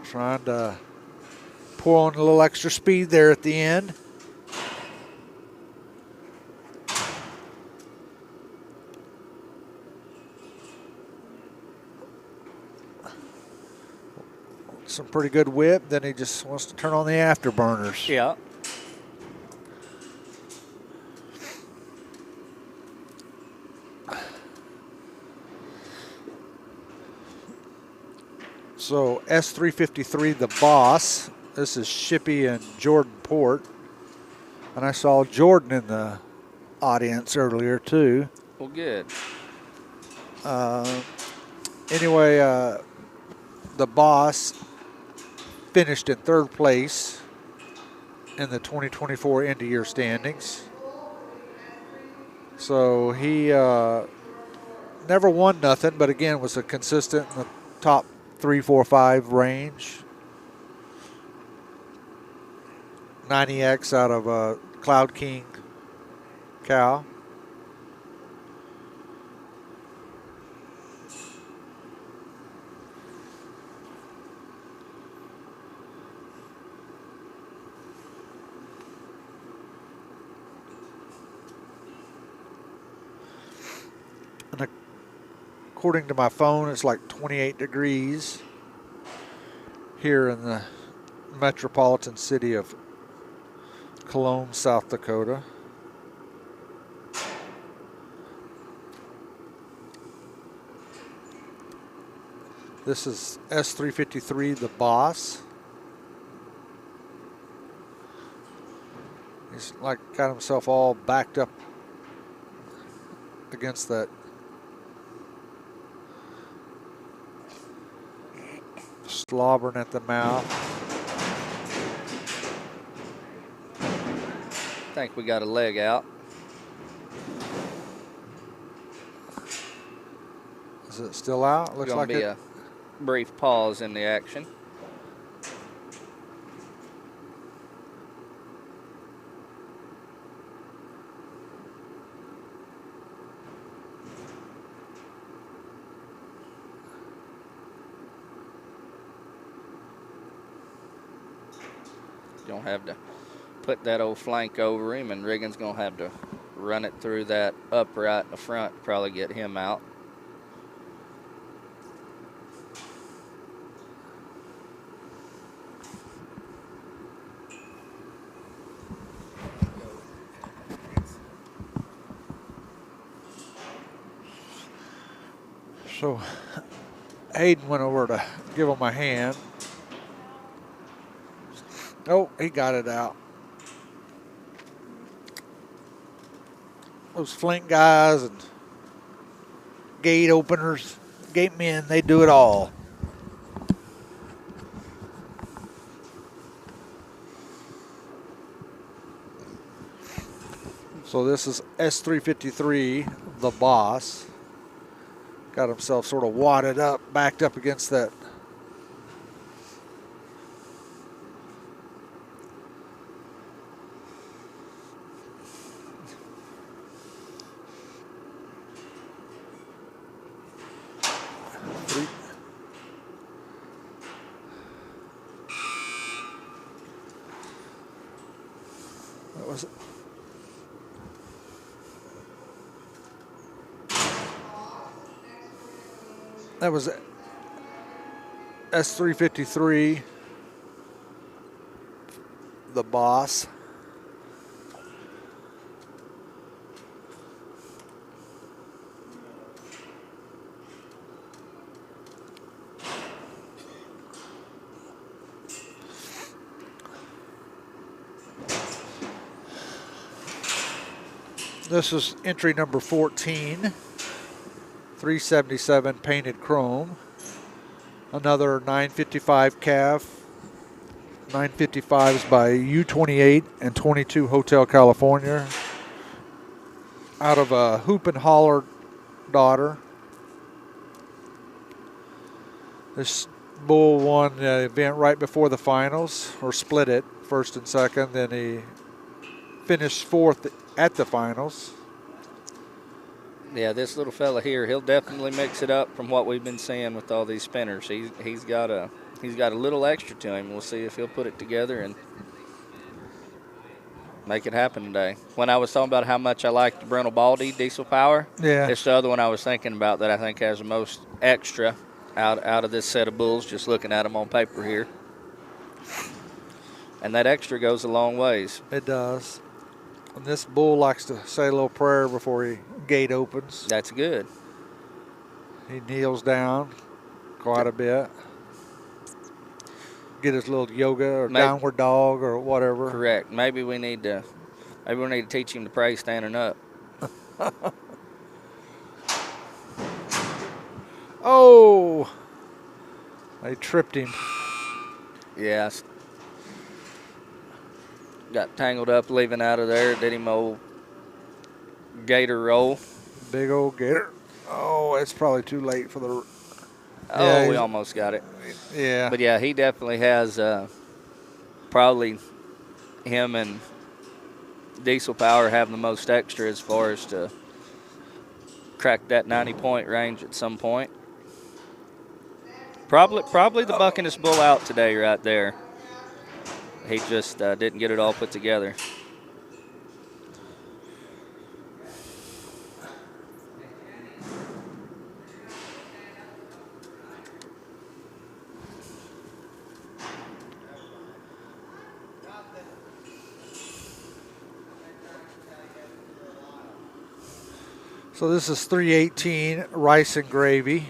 Trying to pour on a little extra speed there at the end. Some pretty good whip. Then he just wants to turn on the afterburners. Yeah. So S353, the boss. This is Shippy and Jordan Port. And I saw Jordan in the audience earlier too. Well, good. Anyway, the boss finished in third place in the 2024 end of year standings. So he never won nothing, but again was a consistent in the top 3, 4, 5 range. 90X out of a Cloud King cow. And according to my phone, it's like 28 degrees here in the metropolitan city of Cologne, South Dakota. This is S353, the boss. He's like got himself all backed up against that slobbering at the mouth. I think we got a leg out. Is it still out? Looks Gonna like be it. a brief pause in the action. Gonna have to put that old flank over him, and Riggins gonna have to run it through that upright in the front, probably get him out. So Hayden went over to give him a hand. Oh, he got it out. Those flank guys and gate openers, gate men, they do it all. So this is S353, the boss. Got himself sort of wadded up, backed up against that. That was S353, the boss. This is entry number 14, 377 painted chrome. Another 955 calf. 955s by U28 and 22 Hotel California. Out of a Hoop and Holler daughter. This bull won the event right before the finals, or split it, first and second. Then he finished fourth at the finals. Yeah, this little fella here, he'll definitely mix it up from what we've been seeing with all these spinners. He's got a little extra to him. We'll see if he'll put it together and make it happen today. When I was talking about how much I like the Brindle Baldy Diesel Power, Yeah. it's the other one I was thinking about that I think has the most extra out of this set of bulls, just looking at them on paper here. And that extra goes a long ways. It does. And this bull likes to say a little prayer before he gate opens. That's good. He kneels down quite a bit. Get his little yoga or downward dog or whatever. Correct. Maybe we need to teach him to pray standing up. Oh! They tripped him. Yeah. Got tangled up leaving out of there. Did him old gator roll. Big old gator. Oh, it's probably too late for the... Oh, yeah, we almost got it. Yeah. But, yeah, he definitely has probably him and Diesel Power have the most extra as far as to crack that 90-point range at some point. Probably the buckinest bull out today right there. He just didn't get it all put together. So this is 318 rice and gravy.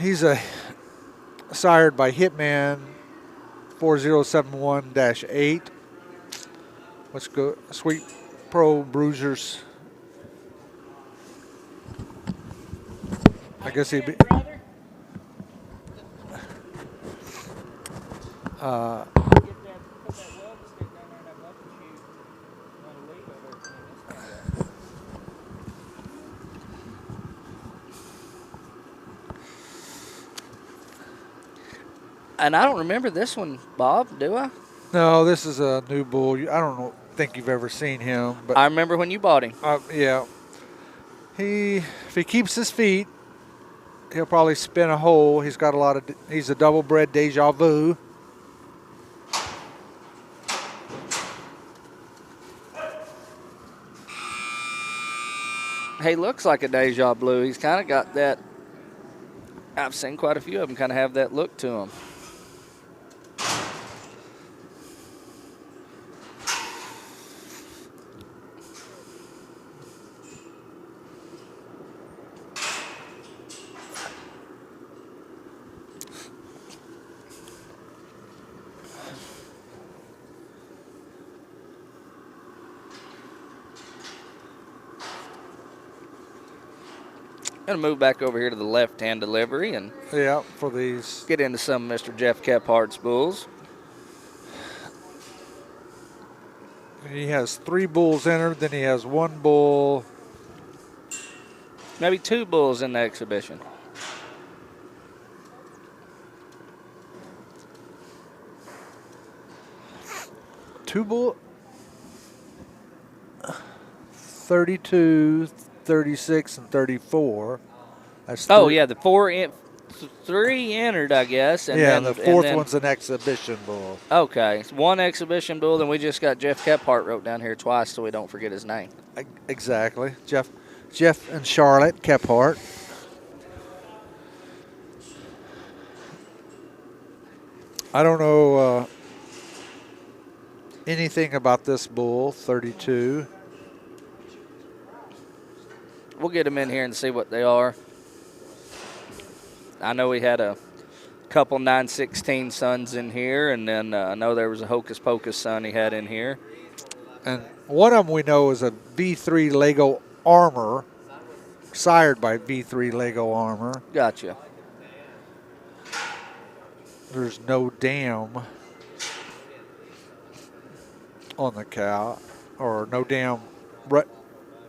He's sired by Hitman 4071-8. Let's go, Sweet Pro Bruisers. I guess he'd be. And I don't remember this one, Bob, do I? No, this is a new bull. I don't think you've ever seen him, but I remember when you bought him. yeah. If he keeps his feet, he'll probably spin a hole. He's a double bred Deja Vu. He looks like a Deja Blue. He's kind of got that. I've seen quite a few of them kind of have that look to them. Gonna move back over here to the left-hand delivery and Yeah, for these. get into some of Mr. Jeff Kephardt's bulls. He has 3 bulls entered, then he has 1 bull. Maybe 2 bulls in the exhibition. Two bull. 32, 36, and 34. That's Oh, three- yeah, the 3 entered, I guess. And yeah, then, the 4th and then- one's an exhibition bull. Okay, it's 1 exhibition bull, then we just got Jeff Kephardt wrote down here twice so we don't forget his name. Exactly. Jeff and Charlotte Kephart. I don't know anything about this bull, 32. We'll get them in here and see what they are. I know we had a couple 916 sons in here, and then I know there was a Hocus Pocus son he had in here. And one of them we know is a V3 Lego Armor, sired by V3 Lego Armor. Gotcha. There's no dam on the cow, or no dam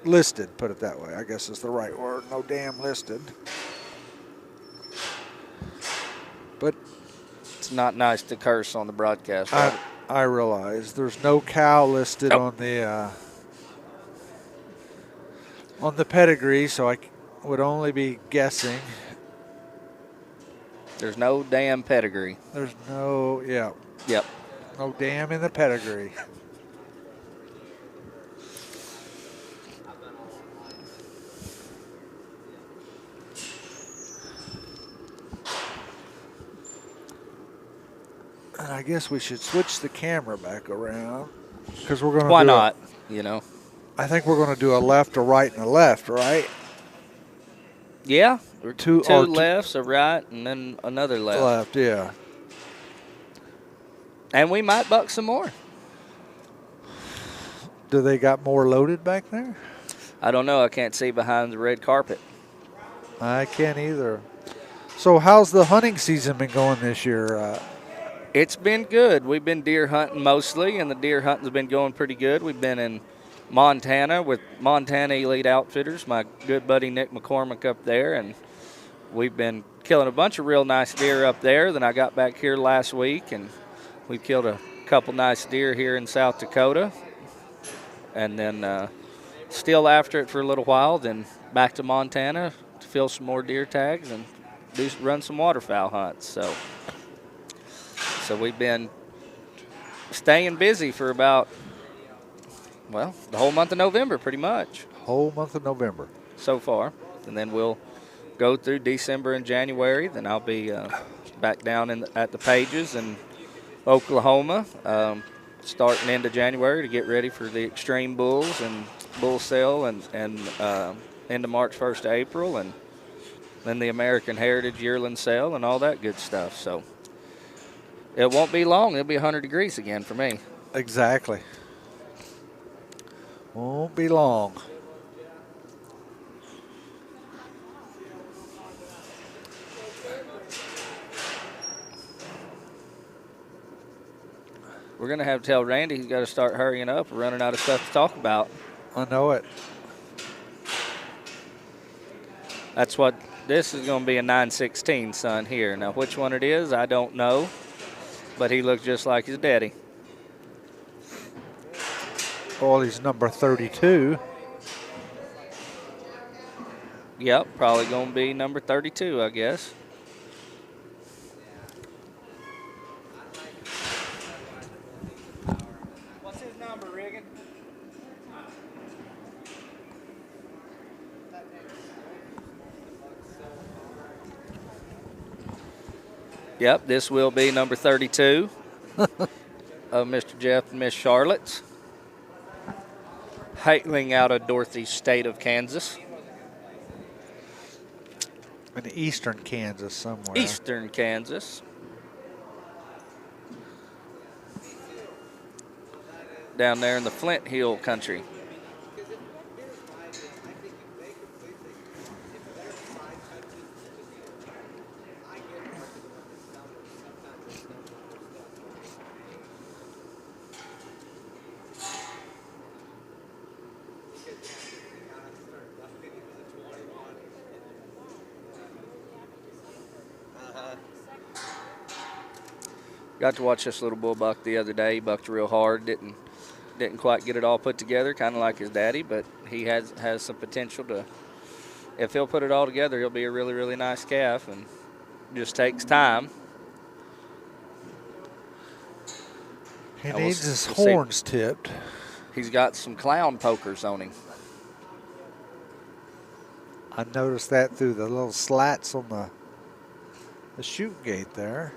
listed, put it that way, I guess is the right word. No dam listed. But It's not nice to curse on the broadcast. Right? I realize there's no cow listed Nope. on the pedigree, so I would only be guessing. There's no damn pedigree. There's no, Yep. no dam in the pedigree. And I guess we should switch the camera back around because we're going to. Why not? You know. I think we're going to do a left, a right, and a left, right? Yeah. Two lefts, a right, and then another left. Left, yeah. And we might buck some more. Do they got more loaded back there? I don't know. I can't see behind the red carpet. I can't either. So how's the hunting season been going this year? It's been good. We've been deer hunting mostly, and the deer hunting's been going pretty good. We've been in Montana with Montana Elite Outfitters, my good buddy Nick McCormick up there, and we've been killing a bunch of real nice deer up there. Then I got back here last week, and we killed a couple nice deer here in South Dakota, and then still after it for a little while, then back to Montana to fill some more deer tags and run some waterfowl hunts. So we've been staying busy for about, well, the whole month of November pretty much. Whole month of November. So far. And then we'll go through December and January. Then I'll be back down at the Pages in Oklahoma, starting into January to get ready for the Extreme Bulls and Bull Sale and into March 1st to April, and then the American Heritage Yearling Sale and all that good stuff. So it won't be long. It'll be 100 degrees again for me. Exactly. Won't be long. We're going to have to tell Randy he's got to start hurrying up. We're running out of stuff to talk about. I know it. That's what this is going to be, a 916 son here. Now, which one it is, I don't know, but he looks just like his daddy. Oh, he's number 32. Yep, probably going to be number 32, I guess. What's his number, Riggin? Yep, this will be number 32 of Mr. Jeff and Miss Charlotte's. Hailing out of Dorothy's state of Kansas. In eastern Kansas somewhere. Eastern Kansas. Down there in the Flint Hill country. Got to watch this little bull buck the other day. He bucked real hard. Didn't quite get it all put together, kind of like his daddy, but he has some potential to. If he'll put it all together, he'll be a really, really nice calf, and just takes time. He And needs his we'll see. horns tipped. He's got some clown pokers on him. I noticed that through the little slats on the chute gate there.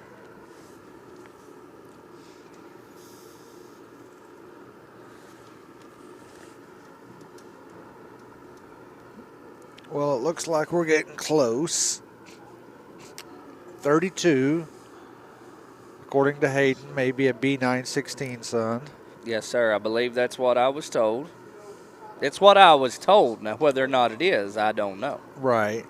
Well, it looks like we're getting close. 32, according to Hayden, maybe a B916 son. Yes, sir. I believe that's what I was told. It's what I was told. Now, whether or not it is, I don't know. Right.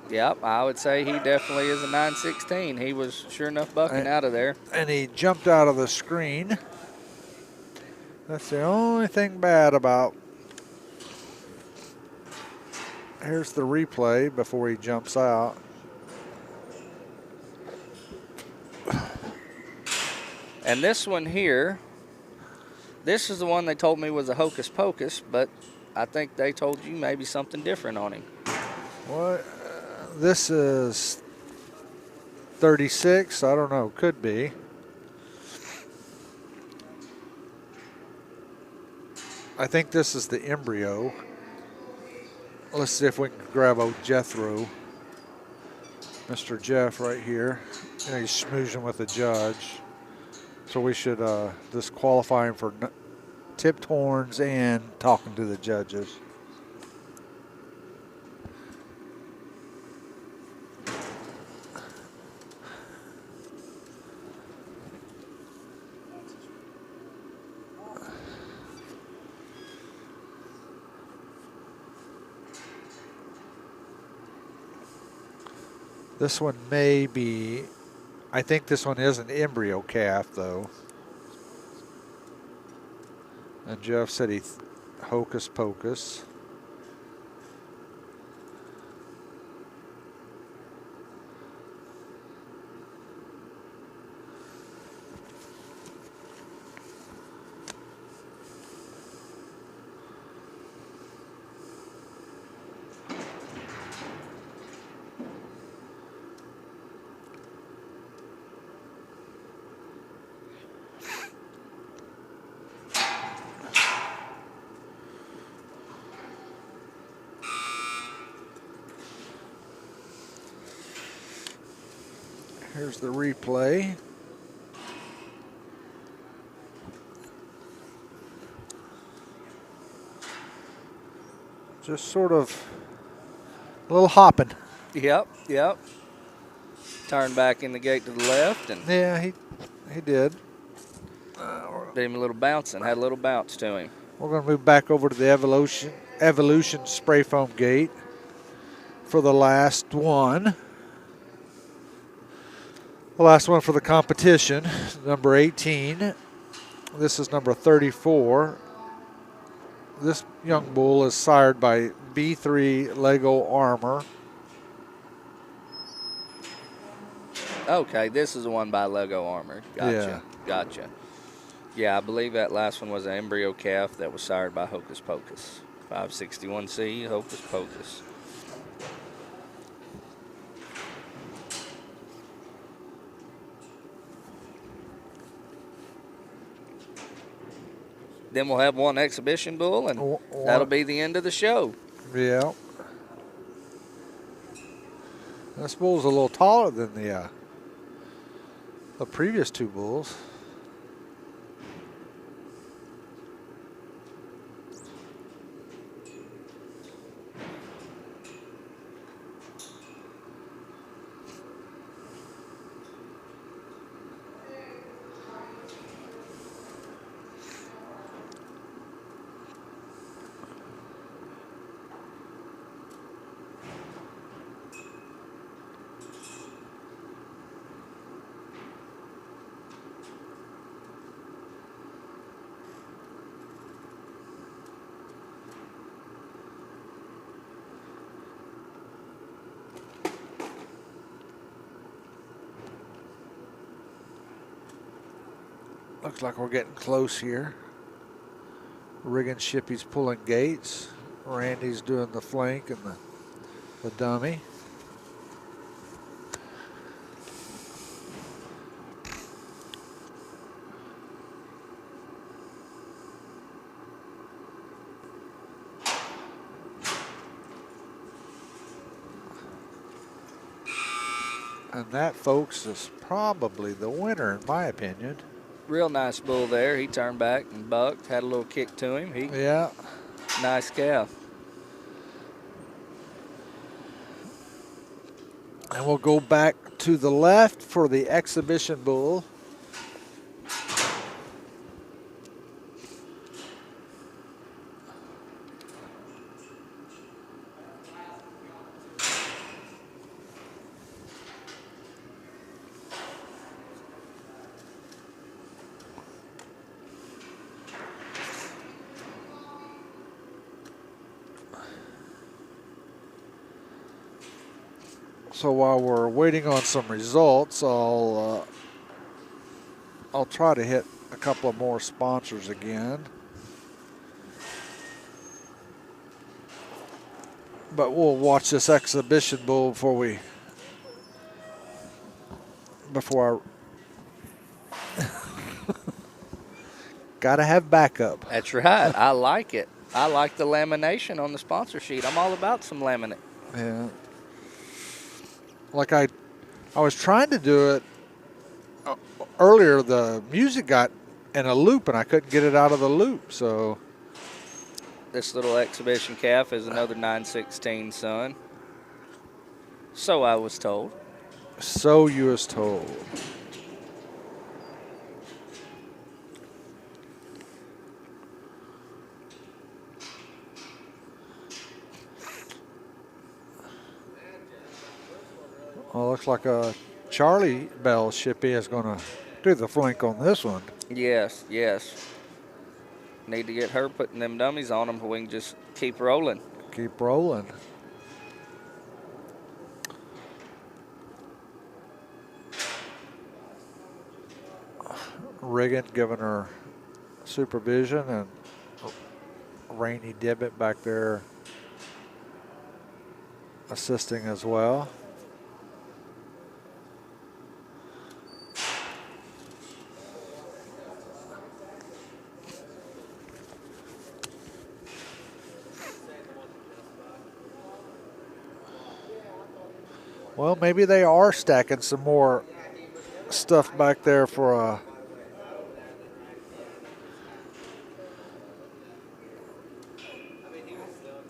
Yep, I would say he definitely is a 916. He was sure enough bucking out of there. And he jumped out of the screen. That's the only thing bad about. Here's the replay before he jumps out. And this one here, this is the one they told me was a hocus pocus, but I think they told you maybe something different on him. What? This is 36. I don't know. Could be. I think this is the embryo. Let's see if we can grab old Jethro. Mr. Jeff right here. You know, he's schmoozing with the judge. So we should disqualify him for tipped horns and talking to the judges. This one may be, I think this one is an embryo calf though. And Jeff said he hocus pocus. Here's the replay. Just sort of a little hopping. Yep. Turned back in the gate to the left, and Yeah, he did. did him a little bouncing. Had a little bounce to him. We're going to move back over to the Evolution spray foam gate for the last one. The last one for the competition, number 18. This is number 34. This young bull is sired by B3 Lego Armor. Okay, this is the one by Lego Armor. Gotcha. Yeah, I believe that last one was an embryo calf that was sired by Hocus Pocus. 561C, Hocus Pocus. Then we'll have one exhibition bull, and that'll be the end of the show. Yeah. This bull's a little taller than the previous two bulls. Looks like we're getting close here. Rigging Shippy's pulling gates. Randy's doing the flank and the dummy. And that, folks, is probably the winner, in my opinion. Real nice bull there. He turned back and bucked, had a little kick to him. Yeah. Nice calf. And we'll go back to the left for the exhibition bull. So while we're waiting on some results, I'll try to hit a couple of more sponsors again. But we'll watch this exhibition bull before I gotta have backup. That's right. I like it. I like the lamination on the sponsor sheet. I'm all about some laminate. Yeah. Like I was trying to do it earlier. The music got in a loop and I couldn't get it out of the loop. So This little exhibition calf is another 916 son. So I was told. So you was told. Well, looks like a Charlie Bell Shippy is going to do the flank on this one. Yes, yes. Need to get her putting them dummies on them so we can just keep rolling. Keep rolling. Riggin giving her supervision and Rainy Dibbit back there assisting as well. Well, maybe they are stacking some more stuff back there for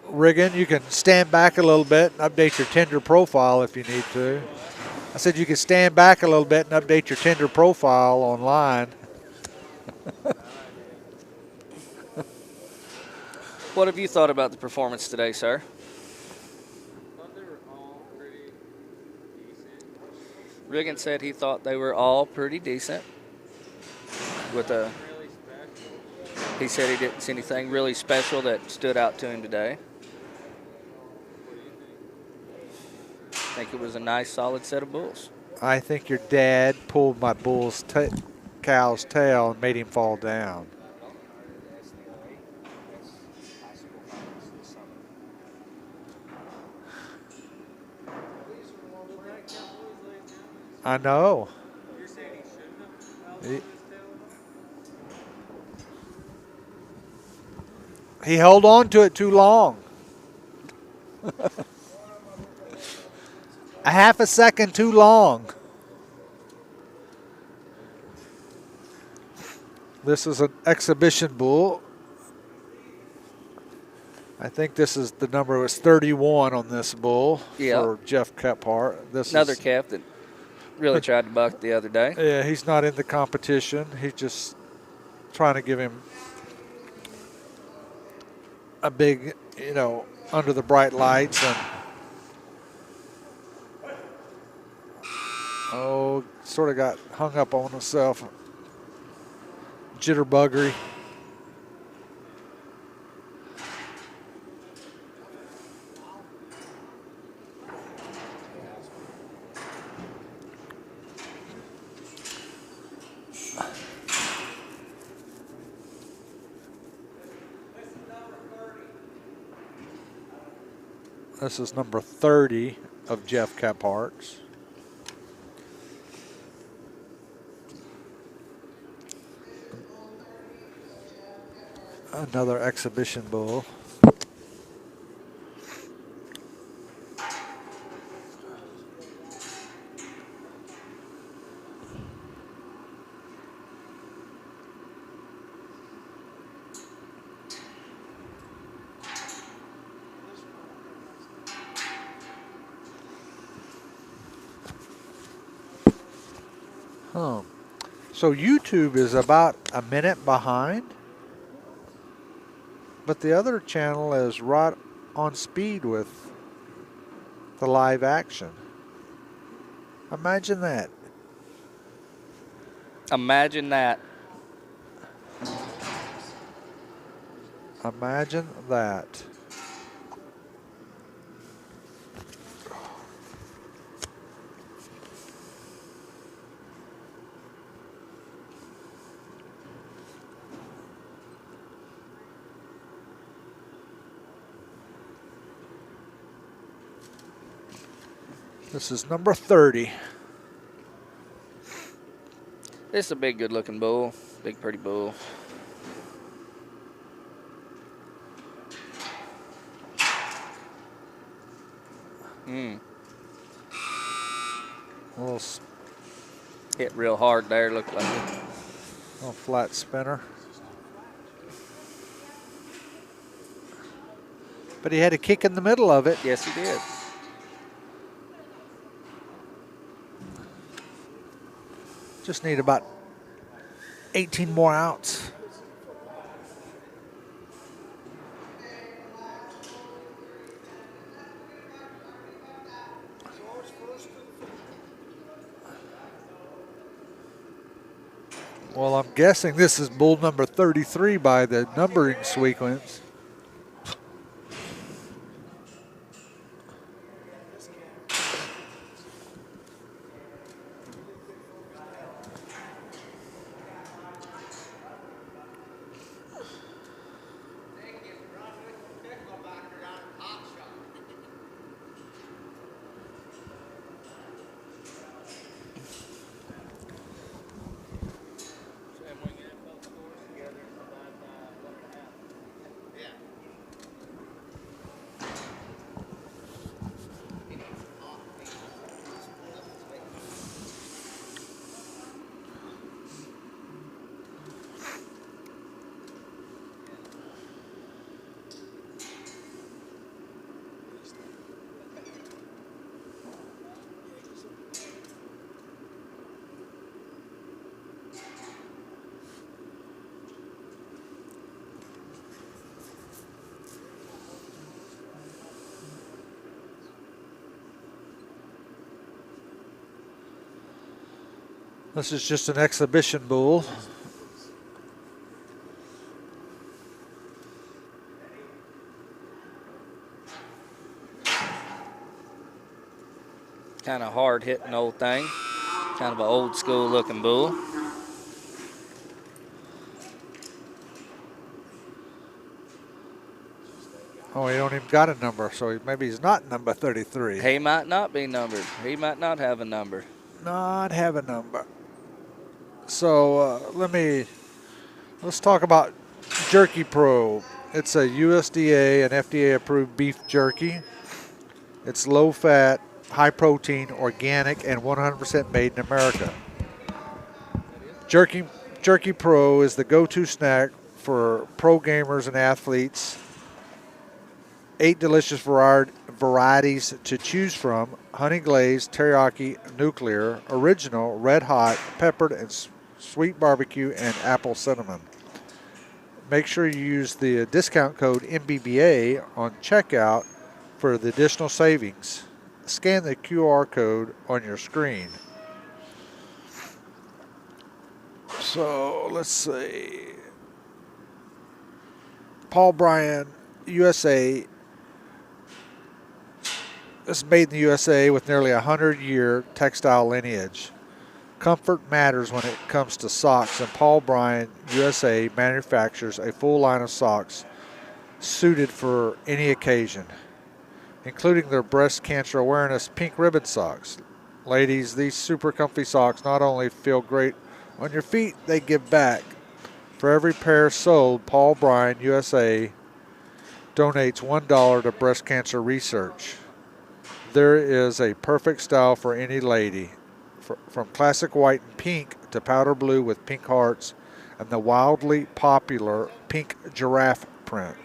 Riggin. You can stand back a little bit and update your Tinder profile if you need to. I said you can stand back a little bit and update your Tinder profile online. What have you thought about the performance today, sir? Riggin said he thought they were all pretty decent. He said he didn't see anything really special that stood out to him today. I think it was a nice, solid set of bulls. I think your dad pulled my cow's tail and made him fall down. I know. You're saying he shouldn't have He held on to it too long. A half a second too long. This is an exhibition bull. I think this is the number was 31 on this bull for Jeff Kephart. This Another is calf that really tried to buck the other day. Yeah, he's not in the competition. He's just trying to give him a big, under the bright lights. And sort of got hung up on himself. Jitterbuggery. This is number 30 of Jeff Caphart's. Another exhibition bull. Huh. So YouTube is about a minute behind, but the other channel is right on speed with the live action. Imagine that. Imagine that. Imagine that. This is number 30. This is a big, good-looking bull. Big, pretty bull. A little, Hit real hard there, looked like it. little flat spinner. But he had a kick in the middle of it. Yes, he did. Just need about 18 more outs. Well, I'm guessing this is bull number 33 by the numbering sequence. This is just an exhibition bull. Kind of hard hitting old thing. Kind of an old school looking bull. Oh, he don't even got a number, so maybe he's not number 33. He might not be numbered. He might not have a number. Not have a number. So let's talk about Jerky Pro. It's a USDA and FDA approved beef jerky. It's low fat, high protein, organic, and 100% made in America. Jerky Pro is the go-to snack for pro gamers and athletes. 8 delicious varieties to choose from: honey glazed, teriyaki, nuclear, original, red hot, peppered, and sweet barbecue, and apple cinnamon. Make sure you use the discount code MBBA on checkout for the additional savings. Scan the QR code on your screen. So let's see. Paul Bryan, USA. This is made in the USA with nearly 100-year textile lineage. Comfort matters when it comes to socks, and Paul Bryan, USA manufactures a full line of socks suited for any occasion. including their breast cancer awareness pink ribbon socks. Ladies, these super comfy socks not only feel great on your feet, they give back. For every pair sold, Paul Bryan USA donates $1 to breast cancer research. There is a perfect style for any lady, from classic white and pink to powder blue with pink hearts and the wildly popular pink giraffe print.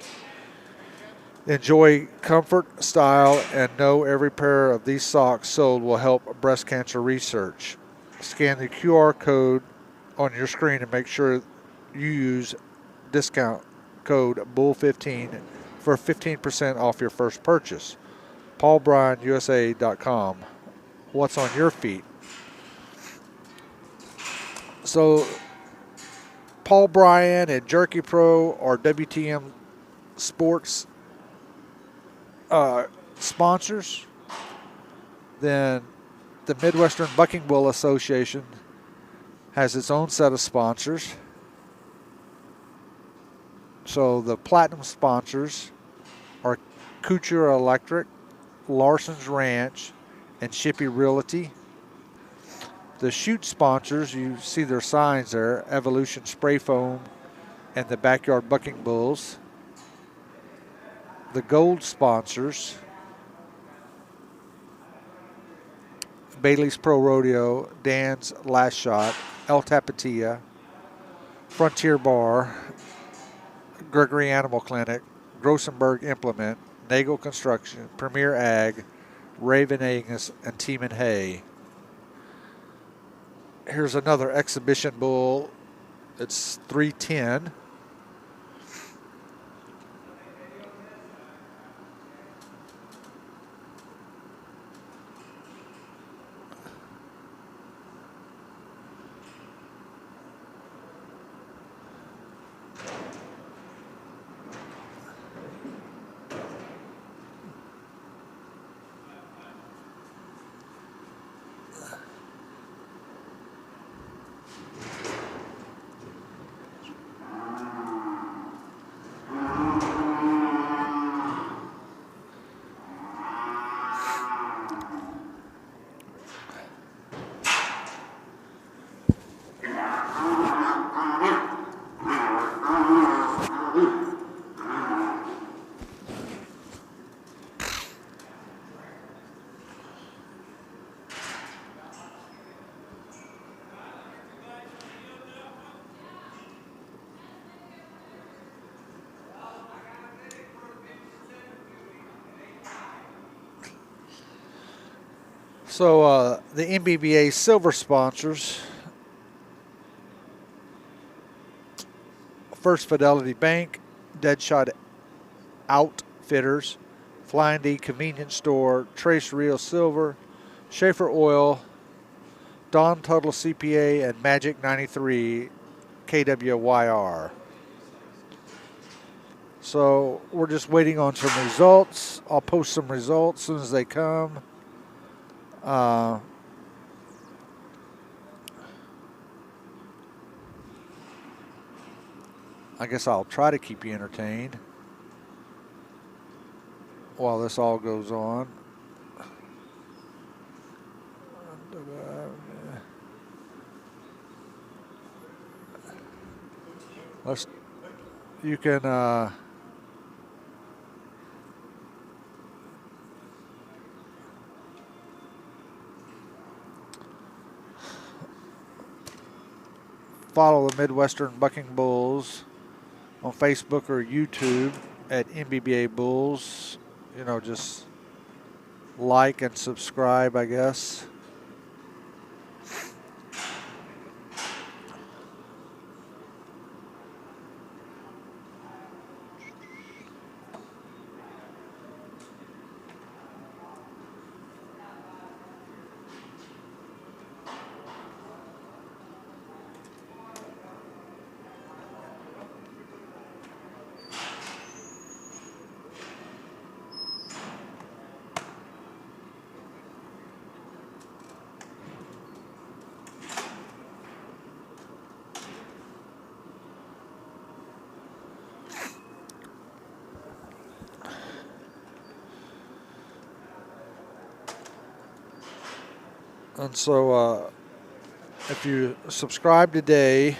Enjoy comfort, style, and know every pair of these socks sold will help breast cancer research. Scan the QR code on your screen and make sure you use discount code BULL15 for 15% off your first purchase. PaulBryanUSA.com. What's on your feet? So, Paul Bryan and Jerky Pro are WTM Sports sponsors. Then the Midwestern Bucking Bull Association has its own set of sponsors. So the platinum sponsors are Kuchar Electric, Larson's Ranch, and Shippey Realty. The shoot sponsors, you see their signs there, Evolution Spray Foam and the Backyard Bucking Bulls. The gold sponsors, Bailey's Pro Rodeo, Dan's Last Shot, El Tapatía, Frontier Bar, Gregory Animal Clinic, Grossenberg Implement, Nagel Construction, Premier Ag, Raven Angus, and Teeman Hay. Here's another exhibition bull. It's 310. So the MBBA silver sponsors, First Fidelity Bank, Deadshot Outfitters, Flying D Convenience Store, Trace Real Silver, Schaefer Oil, Don Tuttle CPA, and Magic 93 KWYR. So we're just waiting on some results. I'll post some results as soon as they come. I guess I'll try to keep you entertained while this all goes on. You can follow the Midwestern Bucking Bulls on Facebook or YouTube at MBBA Bulls. You know, just like and subscribe, I guess. And so if you subscribe today,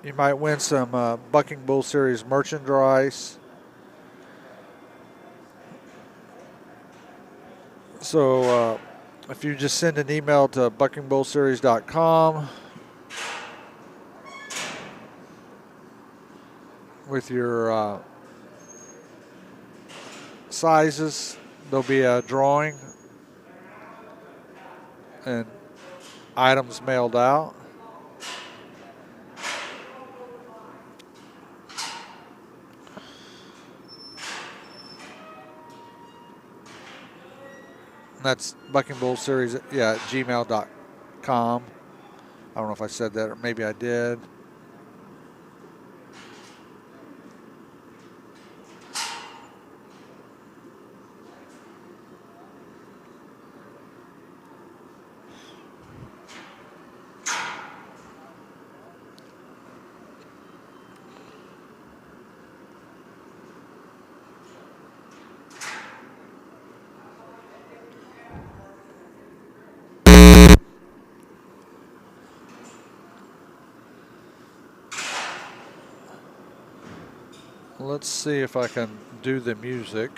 you might win some Bucking Bull Series merchandise. So if you just send an email to buckingbullseries.com with your sizes, there'll be a drawing and items mailed out. And that's Bucking Bull Series, at gmail.com. I don't know if I said that, or maybe I did. Let's see if I can do the music.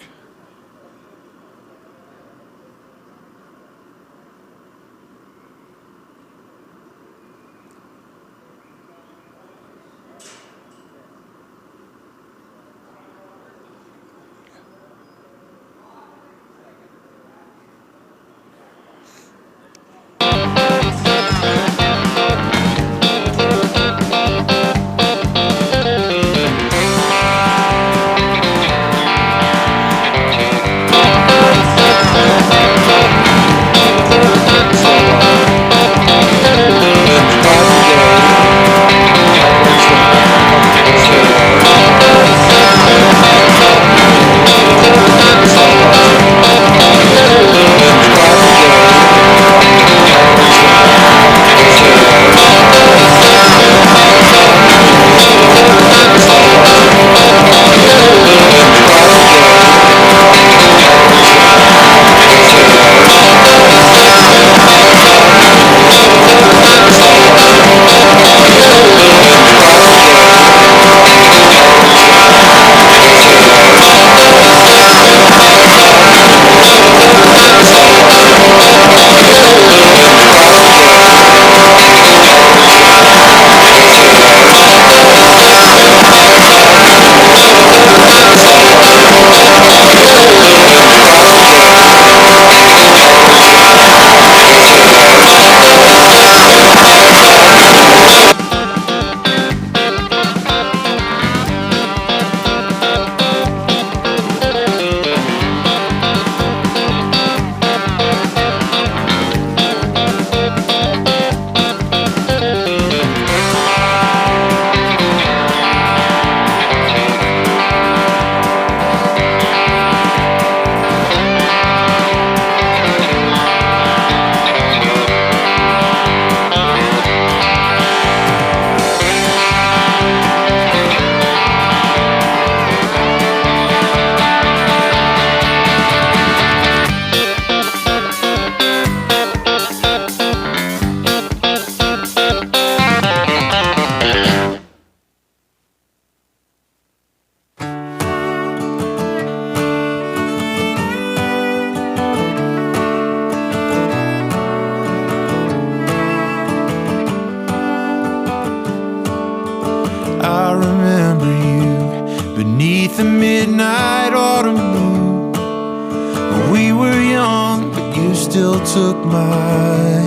I remember you beneath the midnight autumn moon. When we were young, but you still took my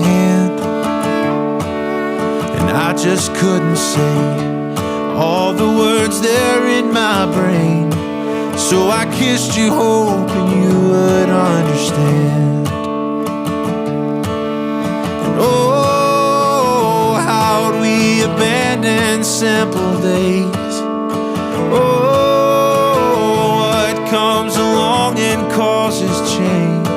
hand. And I just couldn't say all the words there in my brain. So I kissed you hoping you would understand. And oh, how'd we abandon simple days? Oh, what comes along and causes change?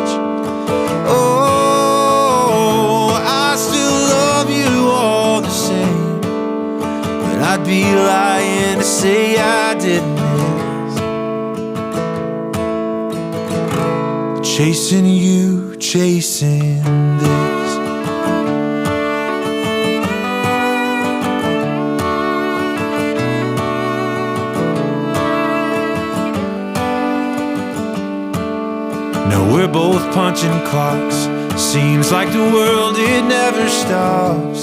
Oh, I still love you all the same, but I'd be lying to say I didn't miss chasing you, chasing this. punching clocks. Seems like the world, it never stops.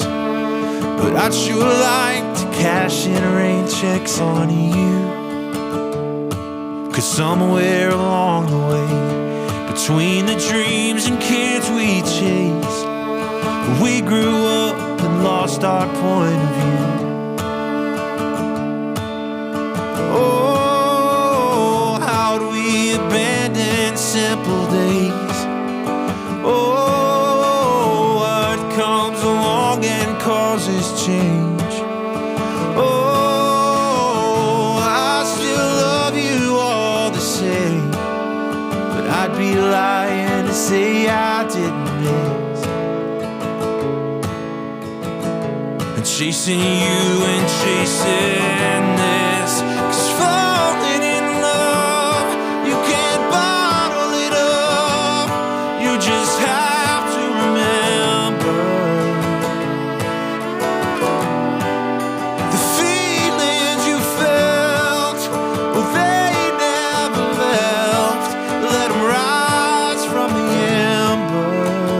But I'd sure like to cash in rain checks on you. 'Cause somewhere along the way, between the dreams and kids we chased, we grew up and lost our point of view. Oh, how do we abandon simple days? Oh, what comes along and causes change? Oh, I still love you all the same, but I'd be lying to say I didn't miss. And chasing you and chasing this, 'cause falling in love, you can't bottle it up. You just have to remember the feelings you felt. Well, they never left. Let them rise from the embers.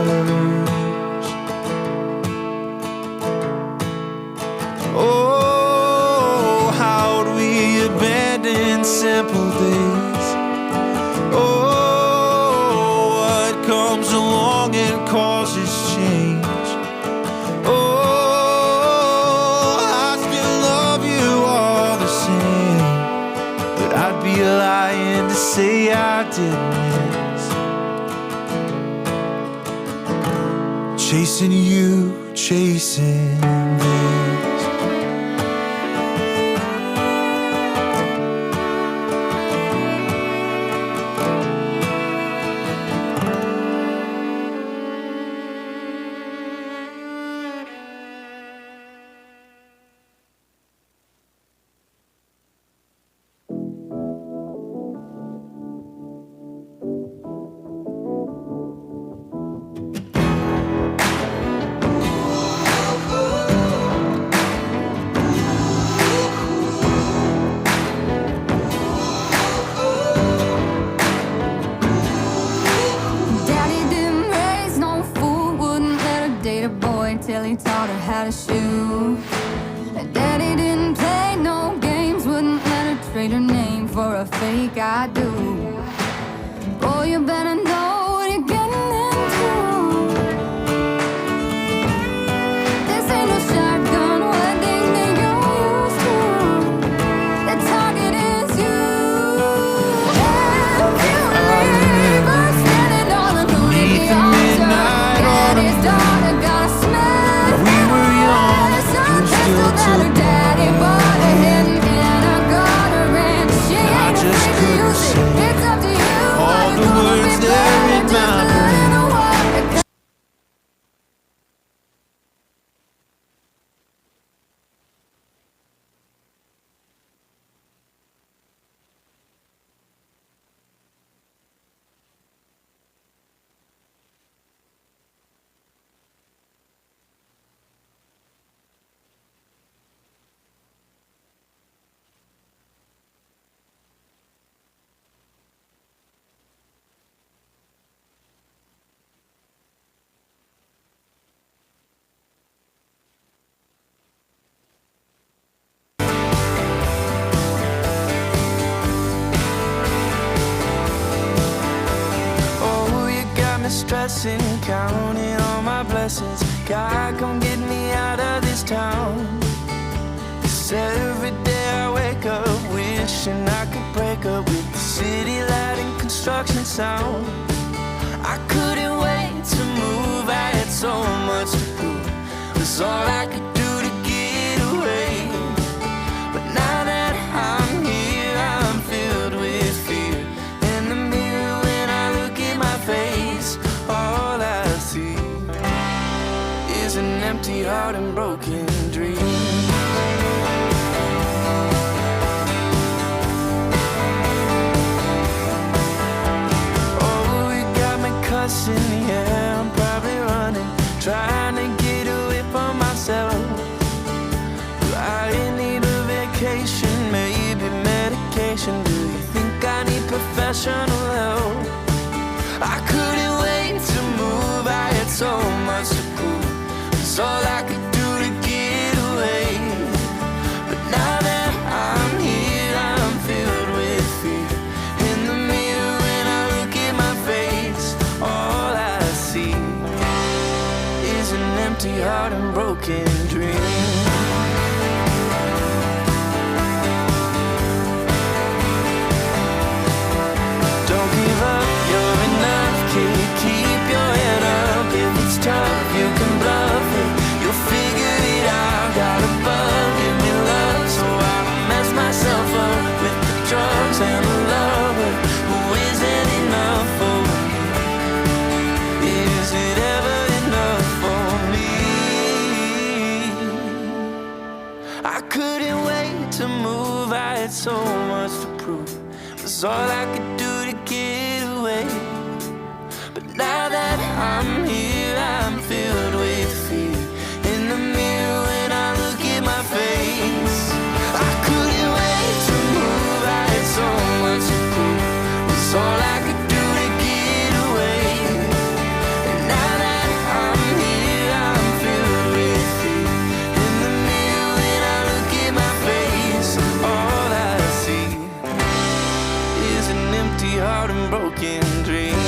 Oh, how do we abandon simple days? Oh, what comes along and causes change? Oh, I still love you all the same, but I'd be lying to say I didn't miss. Chasing you, chasing this. Daddy didn't raise no fool, wouldn't let her date a boy till he taught her how to shoot. And Daddy didn't play no games, wouldn't let her trade her name for a fake I do. Boy, you better know what you're getting into. This ain't no shotgun wedding that you're used to. The target is you. And you leave us standing all alone at Beneath the the altar. midnight Daddy's autumn. daughter got a smell. We were young, Some you pistol still that her took daddy mine. bought her hidden in a gutter, and she I ain't just afraid to couldn't use it. say It's up to you. all Are you the gonna words be there better? in Just my learn brain. to walk. Oh, you got me stressing, counting all my blessings. God, come get me out of this town. 'Cause every day I wake up wishing I could break up with the city light and construction sound. I couldn't wait to move, I had so much to prove. That's all I could do to get away. But now that I'm here, I'm filled with fear. In the mirror when I look at my face, all I see is an empty heart and broken dreams. Oh, you got me cussing, yeah, I'm probably running, trying to get away from myself. Do I need a vacation, maybe medication? Do you think I need professional help? I couldn't wait all I could do to get away. But now that I'm here, I'm filled with fear. In the mirror when I look at my face, all I see is an empty heart and broken dreams. Don't give up, you're enough, kid. Keep your head up. If it's tough, you can bluff it. You'll figure it out. Got a bug, give me love, so I mess myself up with the drugs and the lover who isn't enough for me. Is it ever enough for me? I couldn't wait to move. I had so much to prove. It was all I could do to get away. But now that I'm here, I'm filled with fear. In the mirror when I look at my face, I couldn't wait to move. I had so much to prove. It was all I could do to get away. And now that I'm here, I'm filled with fear. In the mirror when I look at my face, all I see is an empty heart and broken dreams.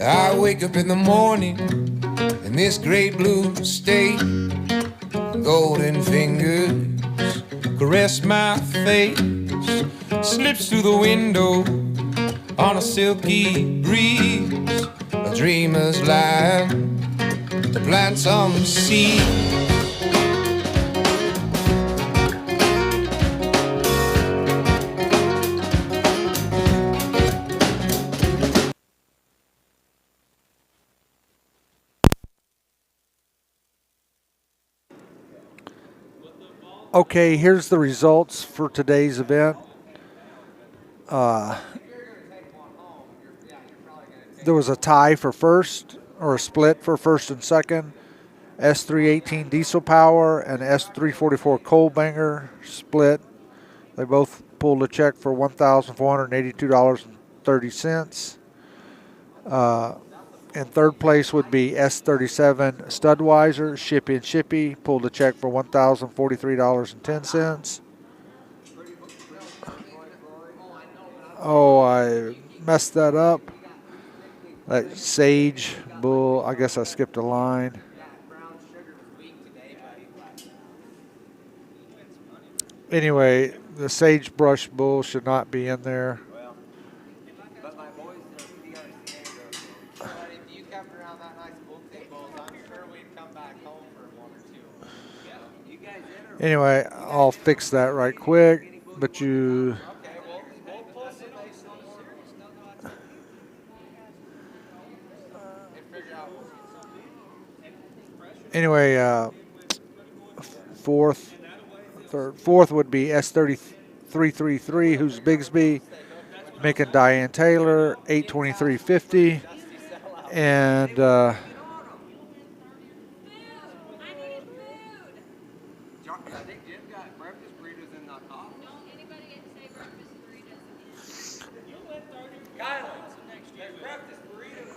I wake up in the morning in this great blue state. Golden fingers caress my face. Slips through the window on a silky breeze. A dreamer's land to plant some seeds. Okay, here's the results for today's event. There was a tie for first, or a split for first and second. S318 Diesel Power and S344 Coal Banger split. They both pulled a check for $1,482.30. In third place would be S37 Studweiser, Shippy, pulled a check for $1,043.10. Oh, I messed that up. That Sage Bull, I guess I skipped a line. Anyway, the Sagebrush Bull should not be in there. But my boys know PRCA, but if you kept around that nice bullpen bulls, I'm sure we'd come back home for one or two. Yeah. You guys in or? Anyway, I'll fix that right quick. But you... Okay, we'll pull some nice and figure out Anyway, fourth would be S3333, who's Bigsby. Mick and Diane Taylor, 823.50. And I think Jim got breakfast burritos in the coffee. Kyler, there's breakfast burritos.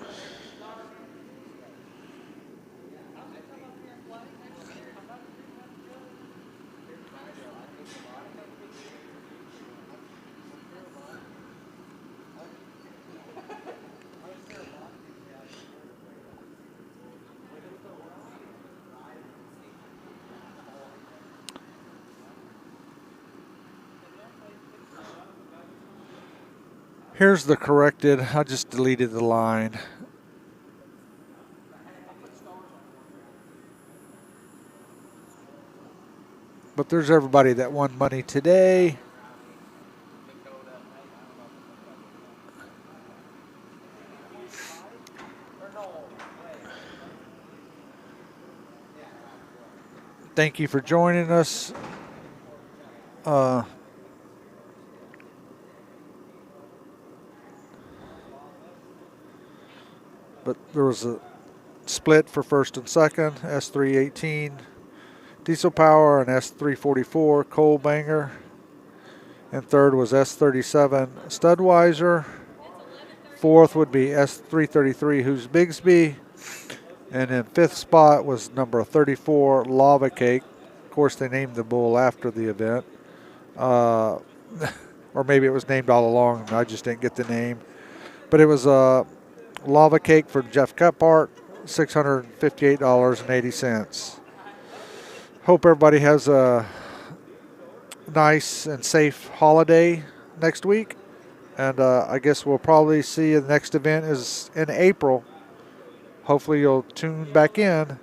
here's the corrected. I just deleted the line. But there's everybody that won money today. Thank you for joining us. But there was a split for first and second, S318 Diesel Power and S344 Coal Banger. And third was S37 Studweiser. Fourth would be S333 Who's Bigsby. And in fifth spot was number 34 Lava Cake. Of course, they named the bull after the event. Or maybe it was named all along and I just didn't get the name. But it was Lava Cake for Jeff Kephart, $658.80. Hope everybody has a nice and safe holiday next week. And I guess we'll probably see the next event is in April. Hopefully you'll tune back in.